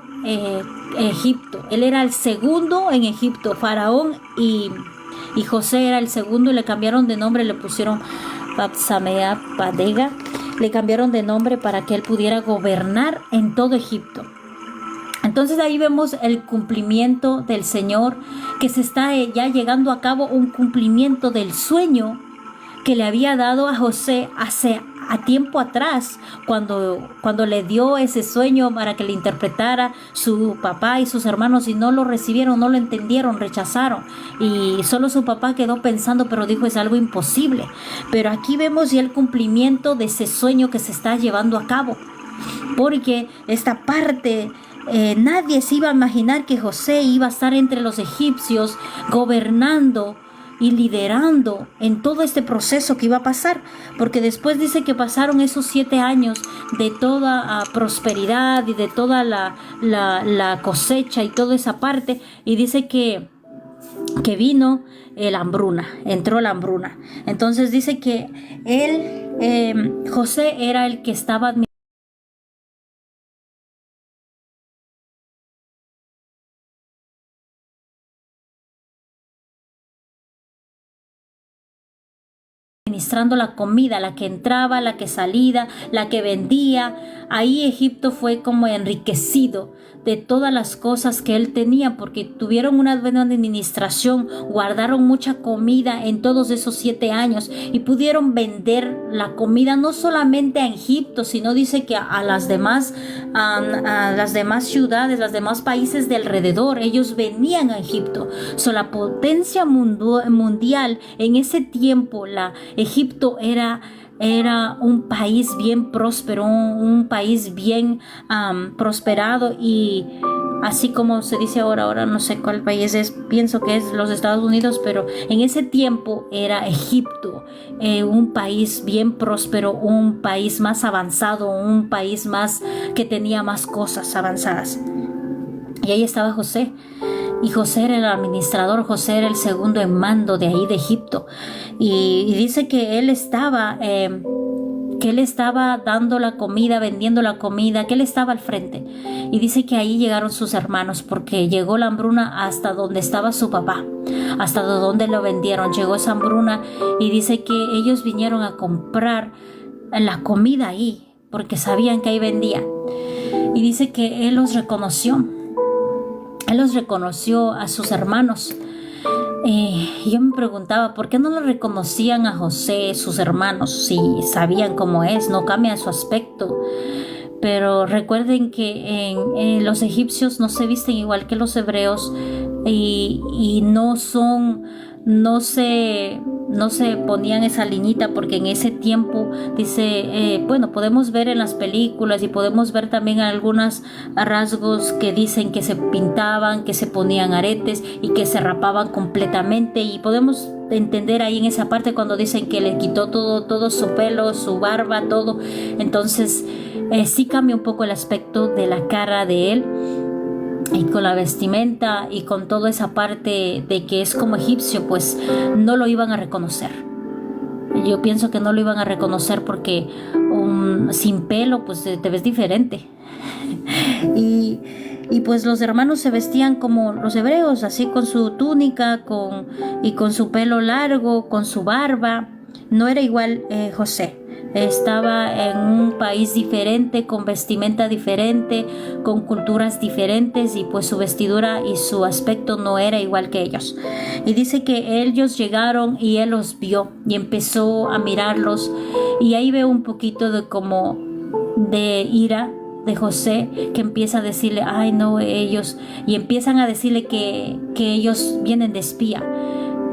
Egipto. Él era el segundo en Egipto, Faraón y José era el segundo, y le cambiaron de nombre, le pusieron Papsamea Padega, le cambiaron de nombre para que él pudiera gobernar en todo Egipto. Entonces ahí vemos el cumplimiento del Señor, que se está ya llegando a cabo, un cumplimiento del sueño que le había dado a José a tiempo atrás, cuando le dio ese sueño para que le interpretara su papá y sus hermanos, y no lo recibieron, no lo entendieron, rechazaron, y solo su papá quedó pensando, pero dijo es algo imposible. Pero aquí vemos ya el cumplimiento de ese sueño que se está llevando a cabo, porque esta parte nadie se iba a imaginar que José iba a estar entre los egipcios gobernando y liderando en todo este proceso que iba a pasar, porque después dice que pasaron esos 7 años de toda prosperidad y de toda la cosecha y toda esa parte, y dice que vino la hambruna, entró la hambruna. Entonces dice que José era el que estaba administrando la comida, la que entraba, la que salía, la que vendía. Ahí Egipto fue como enriquecido de todas las cosas que él tenía, porque tuvieron una buena administración, guardaron mucha comida en todos esos 7 años y pudieron vender la comida no solamente a Egipto, sino dice que a las demás ciudades, los demás países de alrededor. Ellos venían a Egipto. La potencia mundial en ese tiempo, Egipto era un país bien próspero, un país bien prosperado, y así como se dice ahora no sé cuál país es, pienso que es los Estados Unidos, pero en ese tiempo era Egipto, un país bien próspero, un país más avanzado, un país más que tenía más cosas avanzadas. Y ahí estaba José. Y José era el administrador, José era el segundo en mando de ahí de Egipto. Y dice que él estaba dando la comida, vendiendo la comida, que él estaba al frente. Y dice que ahí llegaron sus hermanos, porque llegó la hambruna hasta donde estaba su papá, hasta donde lo vendieron. Llegó esa hambruna y dice que ellos vinieron a comprar la comida ahí, porque sabían que ahí vendía. Y dice que él los reconoció. Él los reconoció a sus hermanos. Yo me preguntaba, ¿por qué no lo reconocían a José, sus hermanos, si sabían cómo es? No cambia su aspecto. Pero recuerden que en los egipcios no se visten igual que los hebreos, y no se ponían esa liñita, porque en ese tiempo dice, podemos ver en las películas y podemos ver también algunos rasgos que dicen que se pintaban, que se ponían aretes y que se rapaban completamente, y podemos entender ahí en esa parte cuando dicen que le quitó todo su pelo, su barba, todo. Entonces sí cambia un poco el aspecto de la cara de él, y con la vestimenta y con toda esa parte de que es como egipcio, pues no lo iban a reconocer. Yo pienso que no lo iban a reconocer porque sin pelo pues te ves diferente. Y pues los hermanos se vestían como los hebreos, así con su túnica y con su pelo largo, con su barba. No era igual José. Estaba en un país diferente, con vestimenta diferente, con culturas diferentes, y pues su vestidura y su aspecto no era igual que ellos. Y dice que ellos llegaron y él los vio y empezó a mirarlos, y ahí veo un poquito de ira de José, que empieza a decirle, ay no, ellos, y empiezan a decirle que ellos vienen de espía.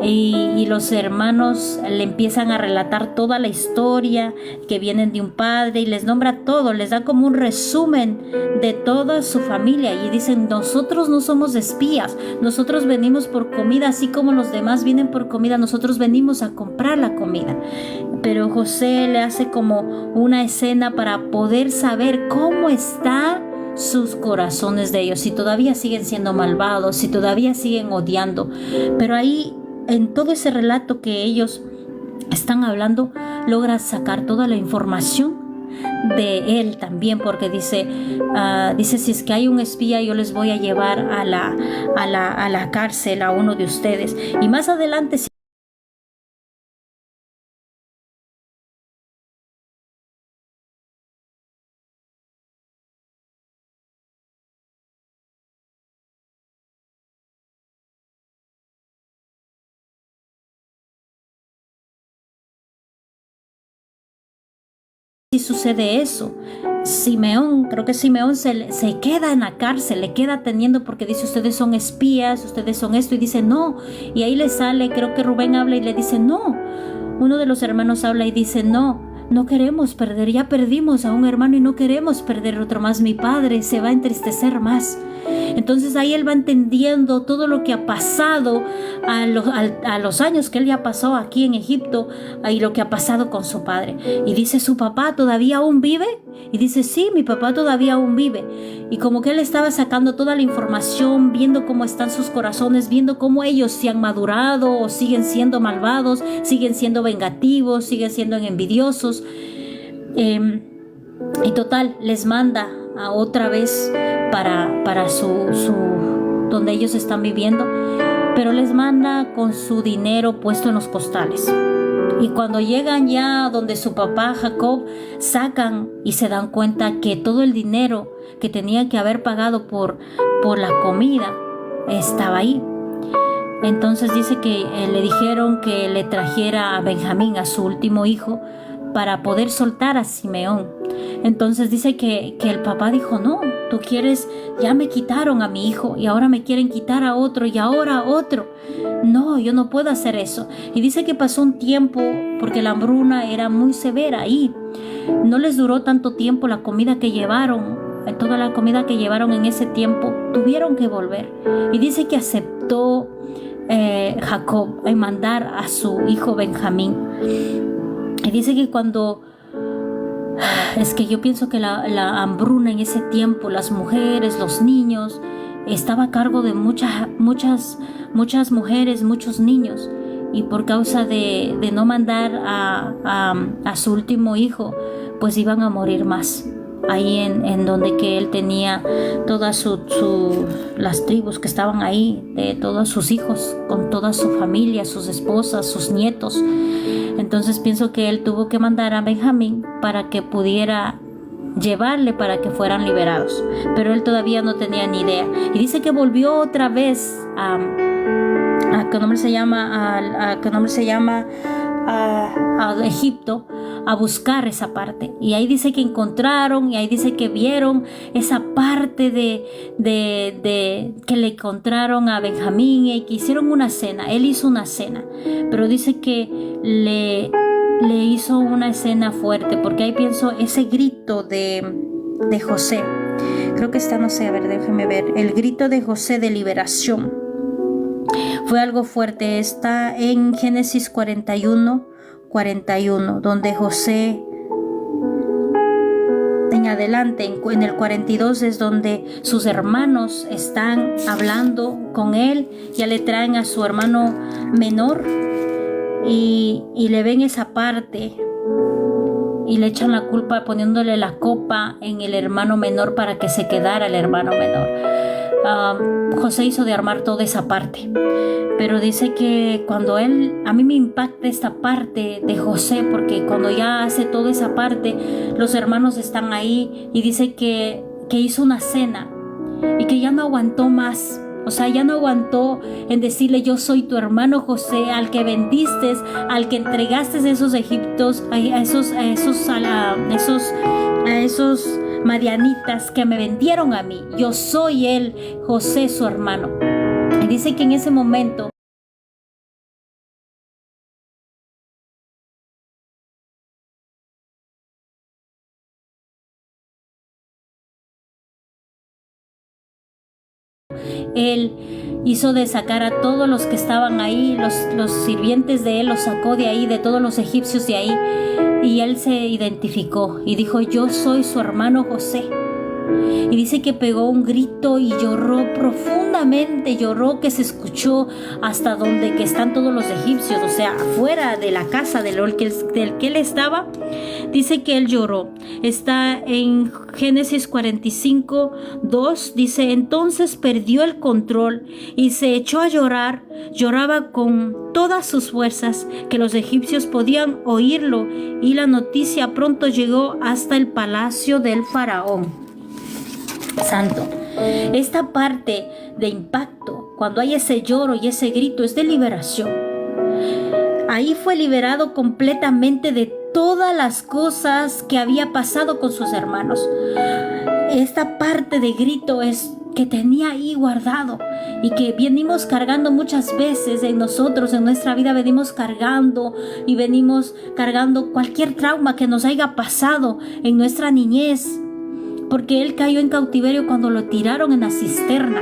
y los hermanos le empiezan a relatar toda la historia, que vienen de un padre, y les nombra todo, les da como un resumen de toda su familia, y dicen: nosotros no somos espías, nosotros venimos por comida, así como los demás vienen por comida, nosotros venimos a comprar la comida. Pero José le hace como una escena para poder saber cómo están sus corazones de ellos, si todavía siguen siendo malvados, si todavía siguen odiando. Pero ahí, en todo ese relato que ellos están hablando, logra sacar toda la información de él también, porque dice, si es que hay un espía, yo les voy a llevar a la cárcel a uno de ustedes. Y más adelante si sucede eso. Simeón, creo que Simeón se queda en la cárcel, le queda teniendo, porque dice: ustedes son espías, ustedes son esto, y dice: no. Y ahí le sale, creo que Rubén habla y le dice: no. Uno de los hermanos habla y dice: no, no queremos perder, ya perdimos a un hermano y no queremos perder otro más, mi padre se va a entristecer más. Entonces ahí él va entendiendo todo lo que ha pasado a los años que él ya pasó aquí en Egipto, y lo que ha pasado con su padre. Y dice: ¿su papá todavía aún vive? Y dice: sí, mi papá todavía aún vive. Y como que él estaba sacando toda la información, viendo cómo están sus corazones, viendo cómo ellos se han madurado o siguen siendo malvados, siguen siendo vengativos, siguen siendo envidiosos. Y total, les manda a otra vez para donde ellos están viviendo, pero les manda con su dinero puesto en los costales. Y cuando llegan ya donde su papá Jacob, sacan y se dan cuenta que todo el dinero que tenían que haber pagado por la comida estaba ahí. Entonces dice que le dijeron que le trajera a Benjamín, a su último hijo, para poder soltar a Simeón. Entonces dice que el papá dijo: no, tú quieres, ya me quitaron a mi hijo y ahora me quieren quitar a otro y ahora a otro. No, yo no puedo hacer eso. Y dice que pasó un tiempo, porque la hambruna era muy severa ahí. No les duró tanto tiempo la comida que llevaron, toda la comida que llevaron en ese tiempo, tuvieron que volver. Y dice que aceptó Jacob en mandar a su hijo Benjamín. Y dice que es que yo pienso que la hambruna en ese tiempo, las mujeres, los niños, estaba a cargo de muchas mujeres, muchos niños. Y por causa de no mandar a su último hijo, pues iban a morir más. Ahí en donde que él tenía todas las tribus que estaban ahí, de todos sus hijos, con toda su familia, sus esposas, sus nietos. Entonces pienso que él tuvo que mandar a Benjamín para que pudiera llevarle para que fueran liberados, pero él todavía no tenía ni idea. Y dice que volvió otra vez a Egipto a buscar esa parte. Y ahí dice que encontraron, y ahí dice que vieron esa parte de que le encontraron a Benjamín, y que hicieron una cena. Él hizo una cena, pero dice que le hizo una escena fuerte, porque ahí pienso ese grito de José. Creo que está, no sé, a ver, déjeme ver. El grito de José de liberación fue algo fuerte. Está en Génesis 41, donde José, en adelante, en el 42, es donde sus hermanos están hablando con él. Ya le traen a su hermano menor y le ven esa parte y le echan la culpa poniéndole la copa en el hermano menor para que se quedara el hermano menor. José hizo de armar toda esa parte, pero dice que cuando a mí me impacta esta parte de José, porque cuando ya hace toda esa parte, los hermanos están ahí, y dice que hizo una cena y que ya no aguantó más. O sea, ya no aguantó en decirle: yo soy tu hermano José, al que vendiste, al que entregaste a esos egipcios, a esos madianitas que me vendieron a mí. Yo soy él, José, su hermano. Y dice que en ese momento Él hizo de sacar a todos los que estaban ahí, los sirvientes de él, los sacó de ahí, de todos los egipcios de ahí, y él se identificó y dijo: yo soy su hermano José. Y dice que pegó un grito y lloró profundamente, lloró que se escuchó hasta donde que están todos los egipcios, o sea, afuera de la casa del que él estaba. Dice que él lloró. Está en Génesis 45:2, dice: entonces perdió el control y se echó a llorar. Lloraba con todas sus fuerzas, que los egipcios podían oírlo, y la noticia pronto llegó hasta el palacio del faraón. Santo. Esta parte de impacto, cuando hay ese lloro y ese grito, es de liberación. Ahí fue liberado completamente de todas las cosas que había pasado con sus hermanos. Esta parte de grito es que tenía ahí guardado y que venimos cargando muchas veces en nosotros, en nuestra vida venimos cargando cualquier trauma que nos haya pasado en nuestra niñez. Porque él cayó en cautiverio cuando lo tiraron en la cisterna.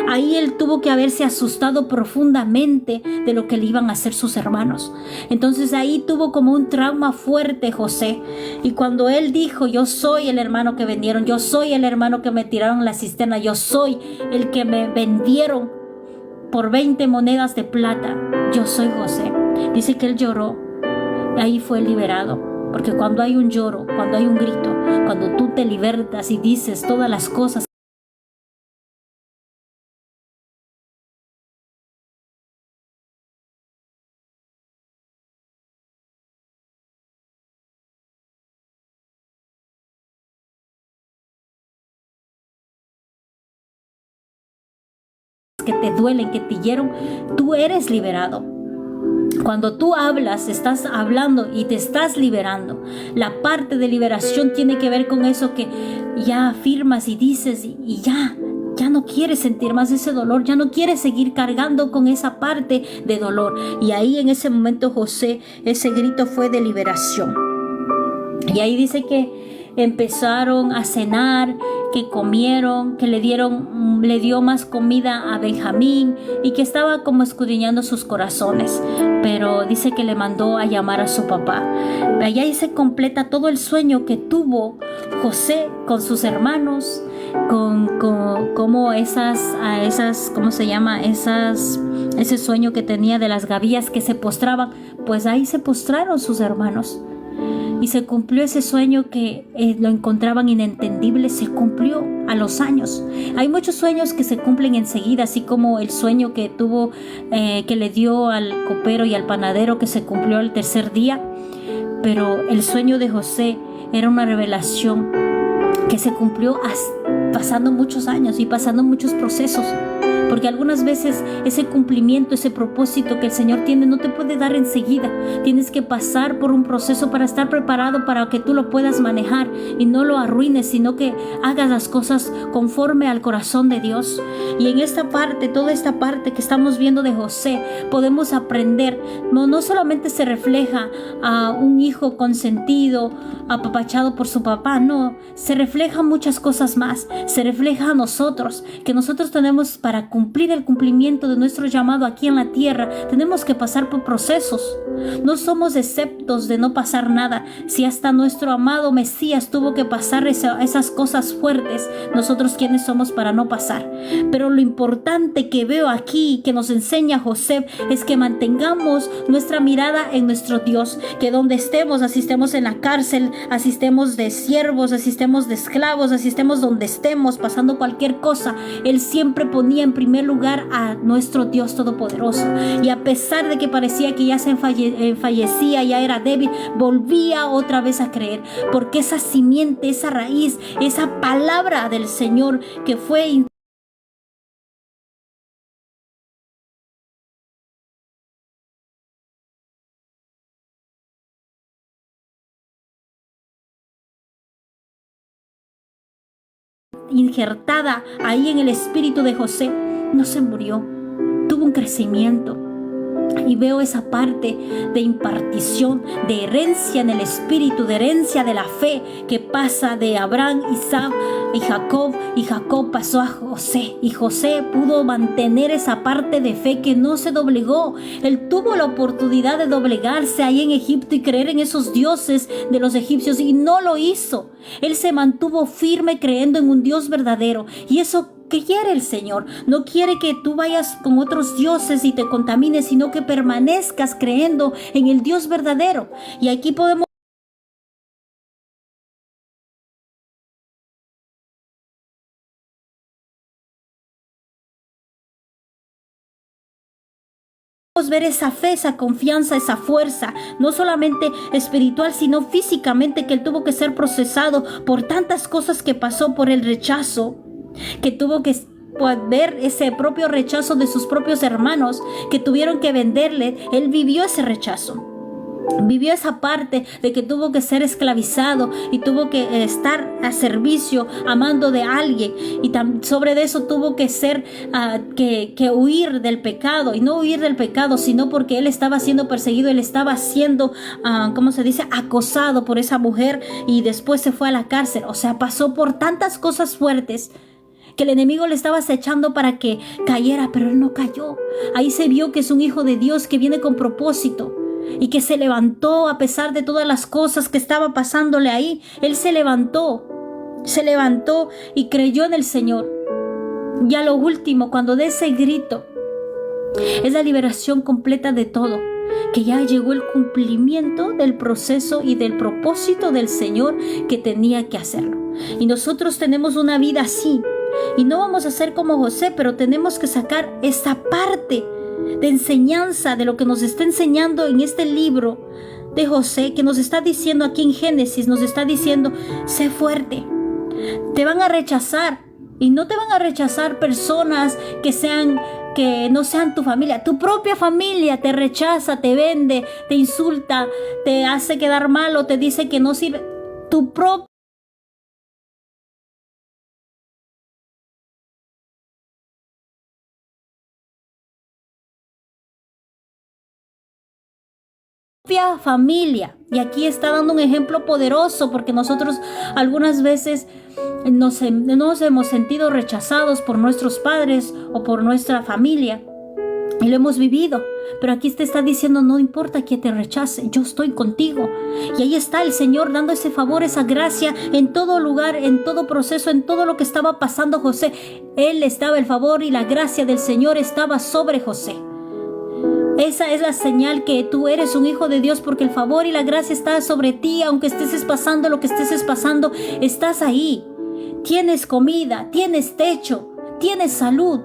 Ahí él tuvo que haberse asustado profundamente de lo que le iban a hacer sus hermanos. Entonces ahí tuvo como un trauma fuerte José. Y cuando él dijo: yo soy el hermano que vendieron, yo soy el hermano que me tiraron en la cisterna, yo soy el que me vendieron por 20 monedas de plata, yo soy José. Dice que él lloró. Ahí fue liberado. Porque cuando hay un lloro, cuando hay un grito, cuando tú te libertas y dices todas las cosas que te duelen, que te hieron, tú eres liberado. Cuando tú hablas, estás hablando y te estás liberando. La parte de liberación tiene que ver con eso que ya afirmas y dices y ya no quieres sentir más ese dolor, ya no quieres seguir cargando con esa parte de dolor. Y ahí en ese momento José, ese grito fue de liberación. Y ahí dice que empezaron a cenar, que comieron, que le dio más comida a Benjamín y que estaba como escudriñando sus corazones. Pero dice que le mandó a llamar a su papá. Allá ahí se completa todo el sueño que tuvo José con sus hermanos, como ¿cómo se llama? Ese sueño que tenía de las gavillas que se postraban, pues ahí se postraron sus hermanos. Y se cumplió ese sueño que lo encontraban inentendible, se cumplió a los años. Hay muchos sueños que se cumplen enseguida, así como el sueño que tuvo, que le dio al copero y al panadero, que se cumplió al tercer día. Pero el sueño de José era una revelación que se cumplió pasando muchos años y pasando muchos procesos. Porque algunas veces ese cumplimiento, ese propósito que el Señor tiene no te puede dar enseguida. Tienes que pasar por un proceso para estar preparado para que tú lo puedas manejar y no lo arruines, sino que hagas las cosas conforme al corazón de Dios. Y en esta parte, toda esta parte que estamos viendo de José, podemos aprender. No solamente se refleja a un hijo consentido, apapachado por su papá, no. Se refleja muchas cosas más. Se refleja a nosotros, que nosotros tenemos para cumplir el cumplimiento de nuestro llamado aquí en la tierra, tenemos que pasar por procesos. No somos exceptos de no pasar nada. Si hasta nuestro amado Mesías tuvo que pasar esas cosas fuertes, nosotros quiénes somos para no pasar. Pero lo importante que veo aquí, que nos enseña José, es que mantengamos nuestra mirada en nuestro Dios, que donde estemos, así estemos en la cárcel, así estemos de siervos, así estemos de esclavos, así estemos donde estemos, pasando cualquier cosa, Él siempre ponía en primer lugar a nuestro Dios Todopoderoso. Y a pesar de que parecía que ya se fallecía, ya era débil, volvía otra vez a creer, porque esa simiente, esa raíz, esa palabra del Señor que fue injertada ahí en el espíritu de José, no se murió, tuvo un crecimiento. Y veo esa parte de impartición, de herencia en el espíritu, de herencia de la fe que pasa de Abraham, Isaac y Jacob. Y Jacob pasó a José. Y José pudo mantener esa parte de fe que no se doblegó. Él tuvo la oportunidad de doblegarse ahí en Egipto y creer en esos dioses de los egipcios y no lo hizo. Él se mantuvo firme creyendo en un Dios verdadero. Y eso ¿qué quiere el Señor? No quiere que tú vayas con otros dioses y te contamines, sino que permanezcas creyendo en el Dios verdadero. Y aquí podemos ver esa fe, esa confianza, esa fuerza, no solamente espiritual, sino físicamente, que él tuvo que ser procesado por tantas cosas que pasó, por el rechazo, que tuvo que ver ese propio rechazo de sus propios hermanos que tuvieron que venderle. Él vivió ese rechazo. Vivió esa parte de que tuvo que ser esclavizado y tuvo que estar a servicio, amando de alguien, y sobre eso tuvo que ser que huir del pecado, y no huir del pecado, sino porque él estaba siendo perseguido, él estaba siendo, ¿cómo se dice?, acosado por esa mujer, y después se fue a la cárcel. O sea, pasó por tantas cosas fuertes que el enemigo le estaba acechando para que cayera, pero él no cayó. Ahí se vio que es un hijo de Dios que viene con propósito y que se levantó a pesar de todas las cosas que estaba pasándole ahí. Él se levantó y creyó en el Señor. Y a lo último, cuando dé ese grito, es la liberación completa de todo, que ya llegó el cumplimiento del proceso y del propósito del Señor que tenía que hacerlo. Y nosotros tenemos una vida así, y no vamos a ser como José, pero tenemos que sacar esa parte de enseñanza de lo que nos está enseñando en este libro de José, que nos está diciendo aquí en Génesis, nos está diciendo: sé fuerte. Te van a rechazar, y no te van a rechazar personas que no sean tu familia. Tu propia familia te rechaza, te vende, te insulta, te hace quedar mal o te dice que no sirve. Tu propia familia. Y aquí está dando un ejemplo poderoso, porque nosotros algunas veces nos hemos sentido rechazados por nuestros padres o por nuestra familia, y lo hemos vivido. Pero aquí te está diciendo: no importa que te rechace, yo estoy contigo. Y ahí está el Señor dando ese favor, esa gracia en todo lugar, en todo proceso, en todo lo que estaba pasando José. Él estaba, el favor y la gracia del Señor estaba sobre José. Esa es la señal que tú eres un hijo de Dios, porque el favor y la gracia está sobre ti. Aunque estés pasando lo que estés pasando, estás ahí. Tienes comida, tienes techo, tienes salud,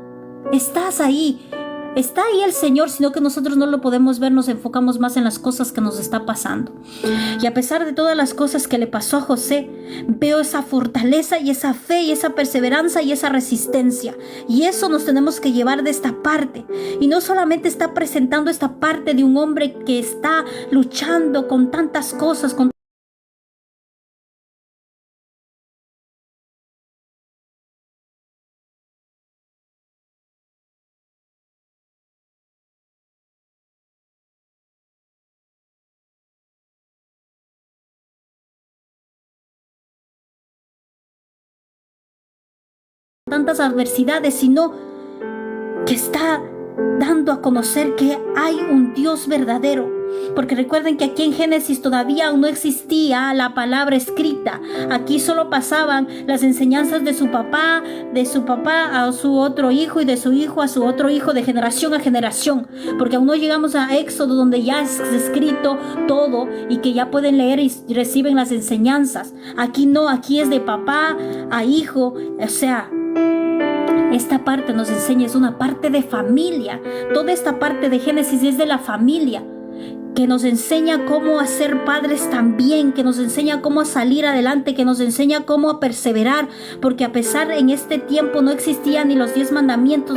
estás ahí. Está ahí el Señor, sino que nosotros no lo podemos ver, nos enfocamos más en las cosas que nos está pasando. Y a pesar de todas las cosas que le pasó a José, veo esa fortaleza y esa fe y esa perseverancia y esa resistencia. Y eso nos tenemos que llevar de esta parte. Y no solamente está presentando esta parte de un hombre que está luchando con tantas cosas, con tantas adversidades, sino que está dando a conocer que hay un Dios verdadero. Porque recuerden que aquí en Génesis todavía aún no existía la palabra escrita. Aquí solo pasaban las enseñanzas de su papá a su otro hijo, y de su hijo a su otro hijo, de generación a generación. Porque aún no llegamos a Éxodo, donde ya es escrito todo y que ya pueden leer y reciben las enseñanzas. Aquí no, aquí es de papá a hijo. O sea, esta parte nos enseña, es una parte de familia. Toda esta parte de Génesis es de la familia, que nos enseña cómo a ser padres también, que nos enseña cómo a salir adelante, que nos enseña cómo a perseverar, porque a pesar en este tiempo no existían ni los 10 mandamientos,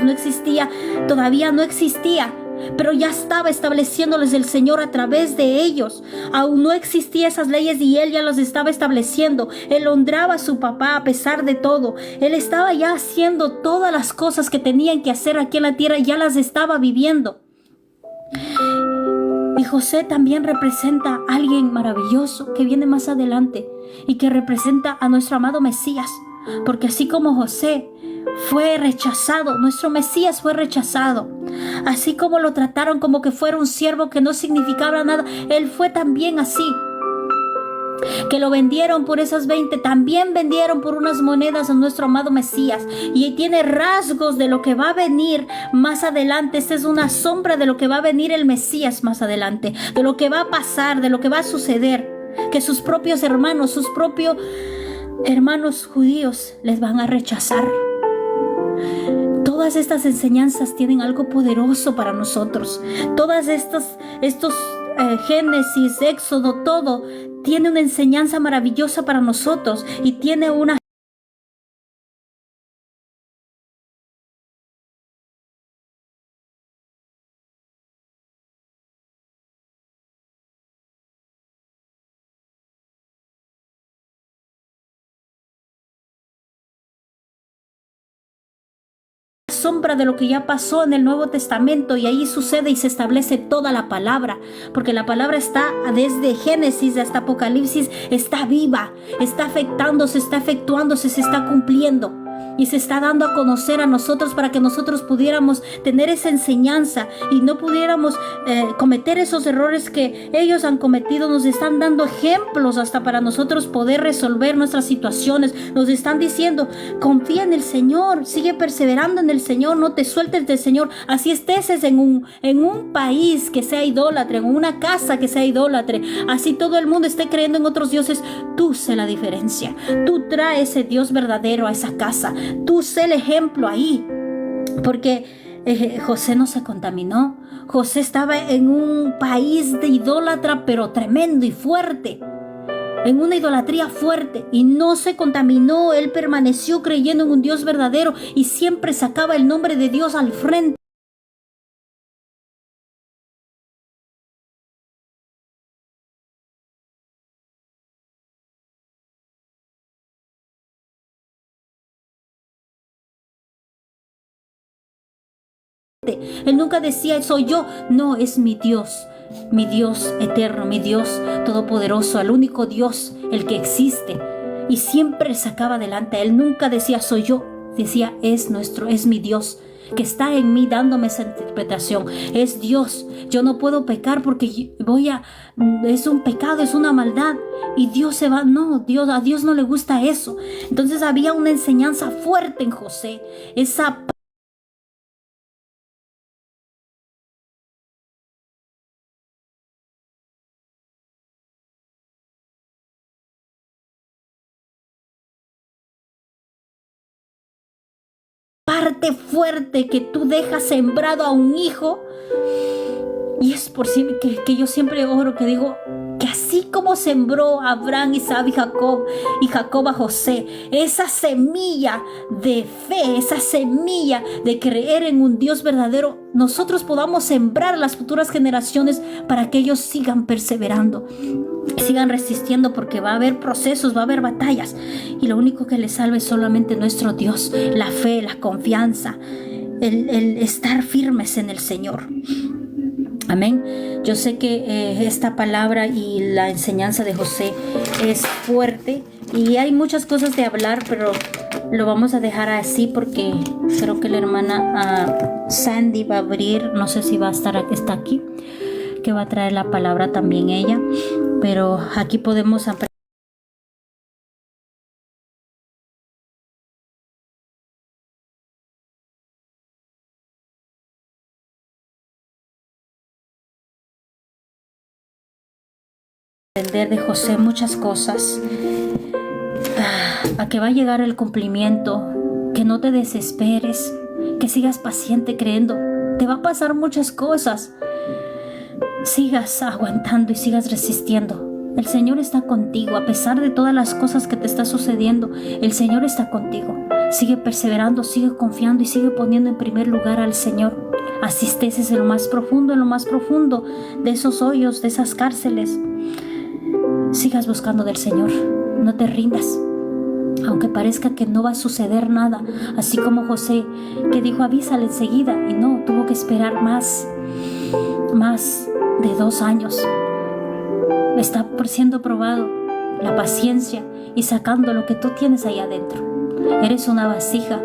todavía no existía, pero ya estaba estableciéndoles el Señor a través de ellos. Aún no existían esas leyes y Él ya las estaba estableciendo. Él honraba a su papá a pesar de todo. Él estaba ya haciendo todas las cosas que tenían que hacer aquí en la tierra, ya las estaba viviendo. Y José también representa a alguien maravilloso que viene más adelante y que representa a nuestro amado Mesías. Porque así como José fue rechazado, nuestro Mesías fue rechazado. Así como lo trataron como que fuera un siervo que no significaba nada, él fue también así. Que lo vendieron por esas 20, también vendieron por unas monedas a nuestro amado Mesías, y tiene rasgos de lo que va a venir más adelante. Esta es una sombra de lo que va a venir el Mesías más adelante, de lo que va a pasar, de lo que va a suceder, que sus propios hermanos judíos les van a rechazar. Todas estas enseñanzas tienen algo poderoso para nosotros. Todas estos Génesis, Éxodo, todo tiene una enseñanza maravillosa para nosotros y tiene una sombra de lo que ya pasó en el Nuevo Testamento, y ahí sucede y se establece toda la palabra, porque la palabra está desde Génesis hasta Apocalipsis, está viva, está afectándose, está efectuándose, se está cumpliendo y se está dando a conocer a nosotros para que nosotros pudiéramos tener esa enseñanza y no pudiéramos cometer esos errores que ellos han cometido. Nos están dando ejemplos hasta para nosotros poder resolver nuestras situaciones. Nos están diciendo: confía en el Señor, sigue perseverando en el Señor, no te sueltes del Señor. Así estés en un país que sea idólatra, en una casa que sea idólatra, así todo el mundo esté creyendo en otros dioses, tú sé la diferencia. Tú trae ese Dios verdadero a esa casa. Tú sé el ejemplo ahí, porque José no se contaminó. José estaba en un país de idólatra, pero tremendo y fuerte, en una idolatría fuerte, y no se contaminó. Él permaneció creyendo en un Dios verdadero y siempre sacaba el nombre de Dios al frente. Él nunca decía: soy yo. No, es mi Dios eterno, mi Dios todopoderoso, el único Dios, el que existe. Y siempre sacaba adelante. Él nunca decía: soy yo. Decía: es mi Dios que está en mí dándome esa interpretación. Es Dios. Yo no puedo pecar porque es un pecado, es una maldad. Y Dios se va. No, a Dios no le gusta eso. Entonces había una enseñanza fuerte en José. Esa parte fuerte que tú dejas sembrado a un hijo. Y es por sí que yo siempre oro, que digo que así como sembró Abraham, Isaac y Jacob a José, esa semilla de fe, esa semilla de creer en un Dios verdadero, nosotros podamos sembrar a las futuras generaciones para que ellos sigan perseverando, sigan resistiendo, porque va a haber procesos, va a haber batallas, y lo único que les salve es solamente nuestro Dios, la fe, la confianza, el estar firmes en el Señor. Amén. Yo sé que esta palabra y la enseñanza de José es fuerte y hay muchas cosas de hablar, pero lo vamos a dejar así porque creo que la hermana Sandy va a abrir, no sé si va a está aquí, que va a traer la palabra también ella, pero aquí podemos aprender. De José muchas cosas, a que va a llegar el cumplimiento, que no te desesperes, que sigas paciente creyendo. Te va a pasar muchas cosas, sigas aguantando y sigas resistiendo. El Señor está contigo, a pesar de todas las cosas que te está sucediendo. El Señor está contigo. Sigue perseverando, sigue confiando y sigue poniendo en primer lugar al Señor. Así estés en lo más profundo de esos hoyos, de esas cárceles. Sigas buscando del Señor, no te rindas, aunque parezca que no va a suceder nada, así como José, que dijo: avísale enseguida, y no, tuvo que esperar más. más de 2 años. Está siendo probado la paciencia y sacando lo que tú tienes ahí adentro. Eres una vasija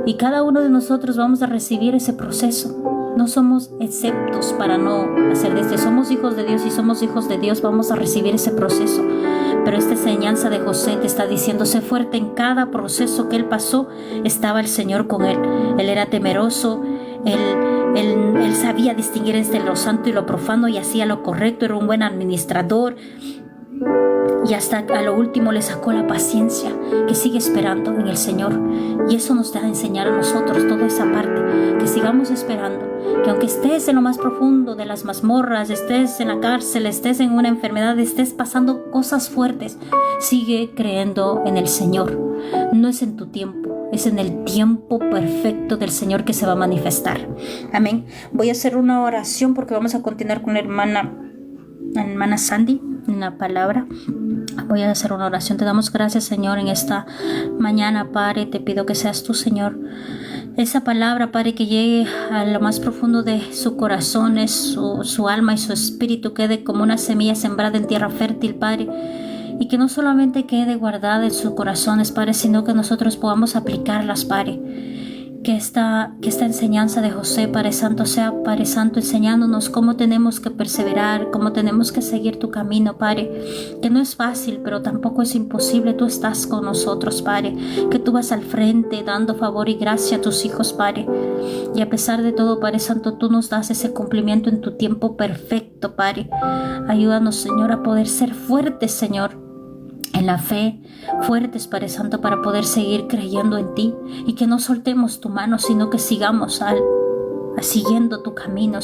y cada uno de nosotros vamos a recibir ese proceso. No somos exceptos para no hacer desde. Somos hijos de Dios y somos hijos de Dios. Vamos a recibir ese proceso. Pero esta enseñanza de José te está diciendo: sé fuerte. En cada proceso que él pasó, estaba el Señor con él. Él era temeroso. Él sabía distinguir entre lo santo y lo profano y hacía lo correcto. Era un buen administrador. Y hasta a lo último le sacó la paciencia, que sigue esperando en el Señor. Y eso nos da a enseñar a nosotros toda esa parte, que sigamos esperando, que aunque estés en lo más profundo de las mazmorras, estés en la cárcel, estés en una enfermedad, estés pasando cosas fuertes, sigue creyendo en el Señor. No es en tu tiempo, es en el tiempo perfecto del Señor que se va a manifestar. Amén. Voy a hacer una oración porque vamos a continuar con la hermana Sandy en la palabra. Voy a hacer una oración. Te damos gracias, Señor, en esta mañana, Padre. Te pido que seas tú, Señor, esa palabra, Padre, que llegue a lo más profundo de su corazón, su alma y su espíritu, quede como una semilla sembrada en tierra fértil, Padre, y que no solamente quede guardada en sus corazones, Padre, sino que nosotros podamos aplicarlas, Padre. Que esta enseñanza de José, Padre Santo, sea, Padre Santo, enseñándonos cómo tenemos que perseverar, cómo tenemos que seguir tu camino, Padre, que no es fácil, pero tampoco es imposible. Tú estás con nosotros, Padre, que tú vas al frente dando favor y gracia a tus hijos, Padre, y a pesar de todo, Padre Santo, tú nos das ese cumplimiento en tu tiempo perfecto, Padre. Ayúdanos, Señor, a poder ser fuertes, Señor, en la fe, fuertes, Padre Santo, para poder seguir creyendo en ti, y que no soltemos tu mano, sino que sigamos siguiendo tu camino.